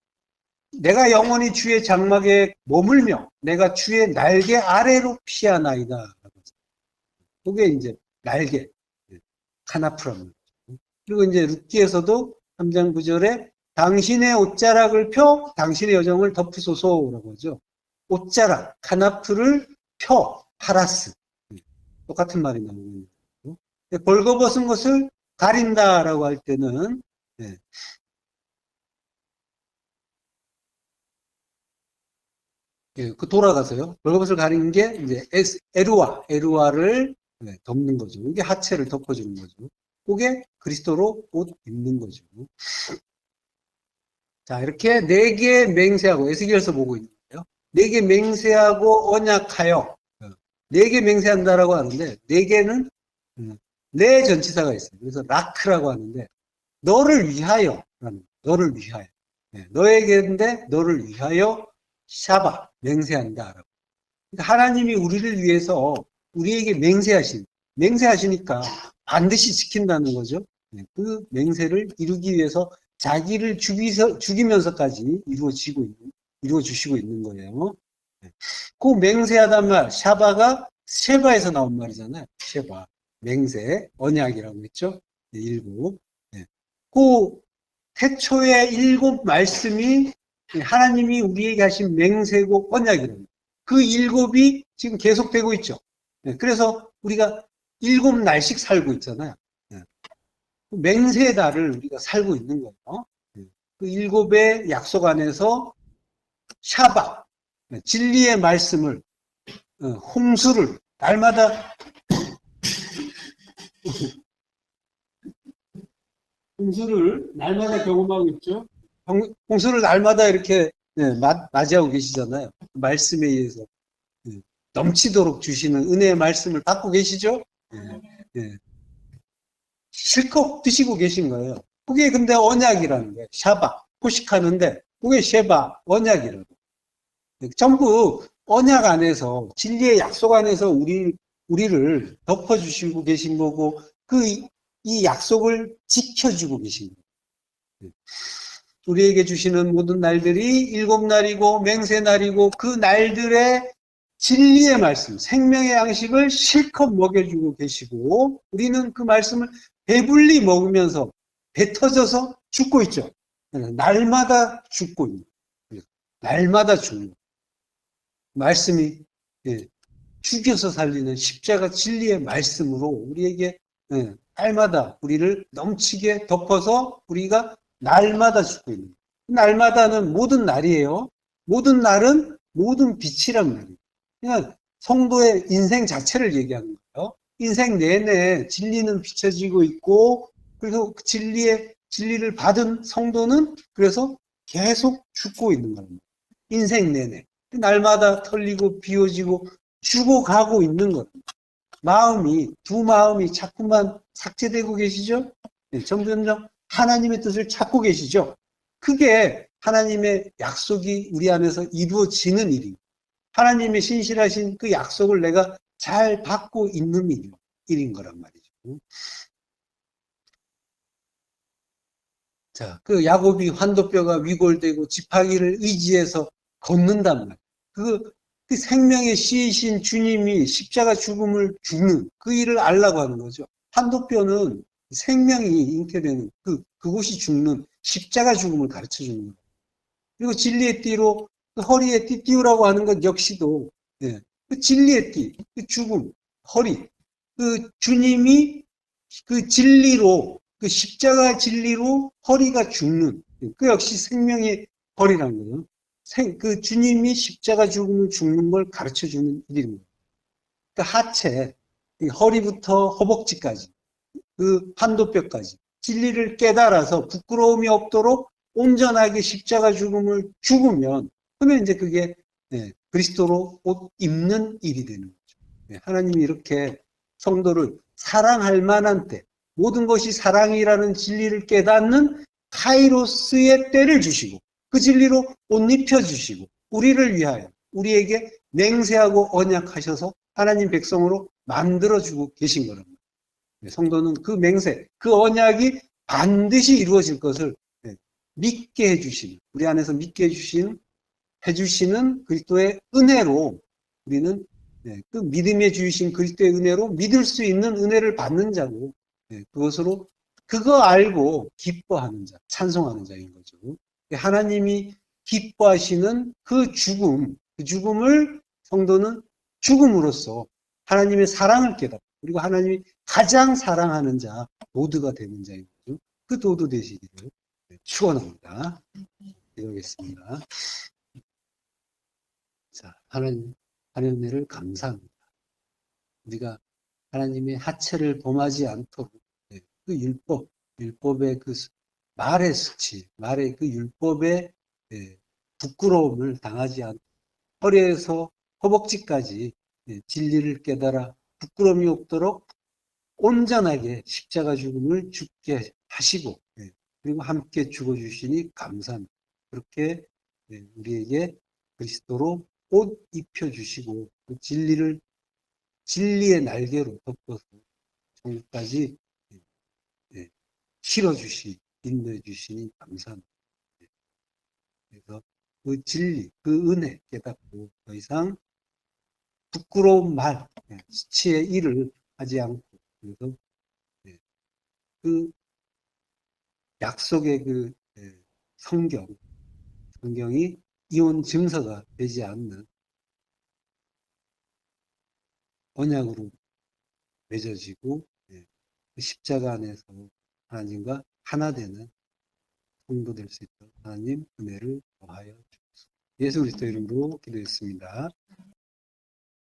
내가 영원히 주의 장막에 머물며 내가 주의 날개 아래로 피하나이다. 그게 이제 날개, 카나프라는 거죠. 그리고 이제 룻기에서도 3장 9절에 당신의 옷자락을 펴 당신의 여정을 덮으소서라고 하죠. 옷자락, 카나프를 펴, 파라스. 똑같은 말이 나오는 거예요. 벌거벗은 것을 가린다라고 할 때는 그 돌아가서요. 벌거벗을 가리는 게 이제 에루아를 덮는 거죠. 이게 하체를 덮어주는 거죠. 그게 그리스도로 옷 입는 거죠. 자, 이렇게 네 개 맹세하고 에스겔서 보고 있는 거예요. 네 개 맹세하고 언약하여 네 개 맹세한다라고 하는데 네 개는 네 전치사가 있어요. 그래서 라크라고 하는데 너를 위하여라는 너를 위하여. 너에게인데 너를 위하여 샤바 맹세한다라고. 그러니까 하나님이 우리를 위해서 우리에게 맹세하시니까 반드시 지킨다는 거죠. 그 맹세를 이루기 위해서 자기를 죽이면서까지 이루어 주시고 있는 거예요. 그 맹세하단 말, 샤바가 쉐바에서 나온 말이잖아요. 쉐바, 맹세, 언약이라고 했죠. 일곱. 그 태초의 일곱 말씀이 하나님이 우리에게 하신 맹세고 언약이랍니다. 그 일곱이 지금 계속되고 있죠. 그래서 우리가 일곱 날씩 살고 있잖아요. 맹세의 달을 우리가 살고 있는 거예요. 그 일곱의 약속 안에서 샤바, 진리의 말씀을, 홍수를 날마다 경험하고 있죠. 홍수를 날마다 이렇게 맞이하고 계시잖아요. 말씀에 의해서 넘치도록 주시는 은혜의 말씀을 받고 계시죠? 실컷 드시고 계신 거예요. 그게 근데 언약이라는 거예요. 샤바, 포식하는데 그게 쉐바, 언약이라고. 전부 언약 안에서, 진리의 약속 안에서 우리를 덮어주시고 계신 거고, 이 약속을 지켜주고 계신 거예요. 우리에게 주시는 모든 날들이 일곱 날이고 맹세 날이고 그 날들의 진리의 말씀, 생명의 양식을 실컷 먹여주고 계시고 우리는 그 말씀을 배불리 먹으면서 배 터져서 죽고 있죠. 날마다 죽고 있는 거예요. 날마다 죽는 거예요. 말씀이 죽여서 살리는 십자가 진리의 말씀으로 우리에게 날마다 우리를 넘치게 덮어서 우리가 날마다 죽고 있는 거예요. 날마다는 모든 날이에요. 모든 날은 모든 빛이란 말이에요. 그냥 성도의 인생 자체를 얘기하는 거예요. 인생 내내 진리는 비춰지고 있고 그래서 진리를 받은 성도는 그래서 계속 죽고 있는 겁니다. 인생 내내. 날마다 털리고 비워지고 죽어가고 있는 것. 두 마음이 자꾸만 삭제되고 계시죠? 네, 점점점 하나님의 뜻을 찾고 계시죠? 그게 하나님의 약속이 우리 안에서 이루어지는 일입니다. 하나님의 신실하신 그 약속을 내가 잘 받고 있는 일인 거란 말이죠. 자, 그 야곱이 환도뼈가 위골되고 지팡이를 의지해서 걷는단 말이에요. 그 생명의 씨이신 주님이 십자가 죽음을 죽는 그 일을 알라고 하는 거죠. 환도뼈는 생명이 잉태되는 그곳이 죽는 십자가 죽음을 가르쳐 주는 거예요. 그리고 진리의 띠로 그 허리에 띠 띄우라고 하는 것 역시도 그 진리의 띠, 그 죽음, 허리, 그 주님이 그 진리로 그 십자가 진리로 허리가 죽는 그 역시 생명의 허리라는 거예요. 그 주님이 십자가 죽음을 죽는 걸 가르쳐 주는 일입니다. 그 하체, 허리부터 허벅지까지, 그 판도뼈까지 진리를 깨달아서 부끄러움이 없도록 온전하게 십자가 죽음을 죽으면 그러면 이제 그게 그리스도로 옷 입는 일이 되는 거죠. 하나님이 이렇게 성도를 사랑할 만한 때 모든 것이 사랑이라는 진리를 깨닫는 카이로스의 때를 주시고 그 진리로 옷 입혀주시고 우리를 위하여 우리에게 맹세하고 언약하셔서 하나님 백성으로 만들어주고 계신 거랍니다. 성도는 그 맹세, 그 언약이 반드시 이루어질 것을 믿게 해주시는, 우리 안에서 믿게 해주시는 그리스도의 은혜로 우리는 그 믿음에 주신 그리스도의 은혜로 믿을 수 있는 은혜를 받는 자고 그것으로 그거 알고 기뻐하는 자, 찬송하는 자인 거죠. 하나님이 기뻐하시는 그 죽음을 성도는 죽음으로써 하나님의 사랑을 깨닫고 그리고 하나님이 가장 사랑하는 자 도드가 되는 자인 거죠. 그 도드 되시기를 축원합니다. 기도하겠습니다. 자, 하나님의 은혜를 감사합니다. 우리가 하나님의 하체를 범하지 않도록 그 율법의 그 말의 수치, 말의 그 율법의 부끄러움을 당하지 않도록 허리에서 허벅지까지 진리를 깨달아 부끄러움이 없도록 온전하게 십자가 죽음을 죽게 하시고 그리고 함께 죽어주시니 감사합니다. 그렇게 우리에게 그리스도로 옷 입혀주시고 그 진리의 날개로 덮어서 천국까지 인도해주시니 감사합니다. 그래서 그 진리, 그 은혜 깨닫고 더 이상 부끄러운 말, 수치의 일을 하지 않고 그래서 그 약속의 그 성경이 이혼 증서가 되지 않는 언약으로 맺어지고 그 십자가 안에서 하나님과 하나 되는 성도 될 수 있도록 하나님 은혜를 더하여 주옵소서. 예수 그리스도 이름으로 기도했습니다.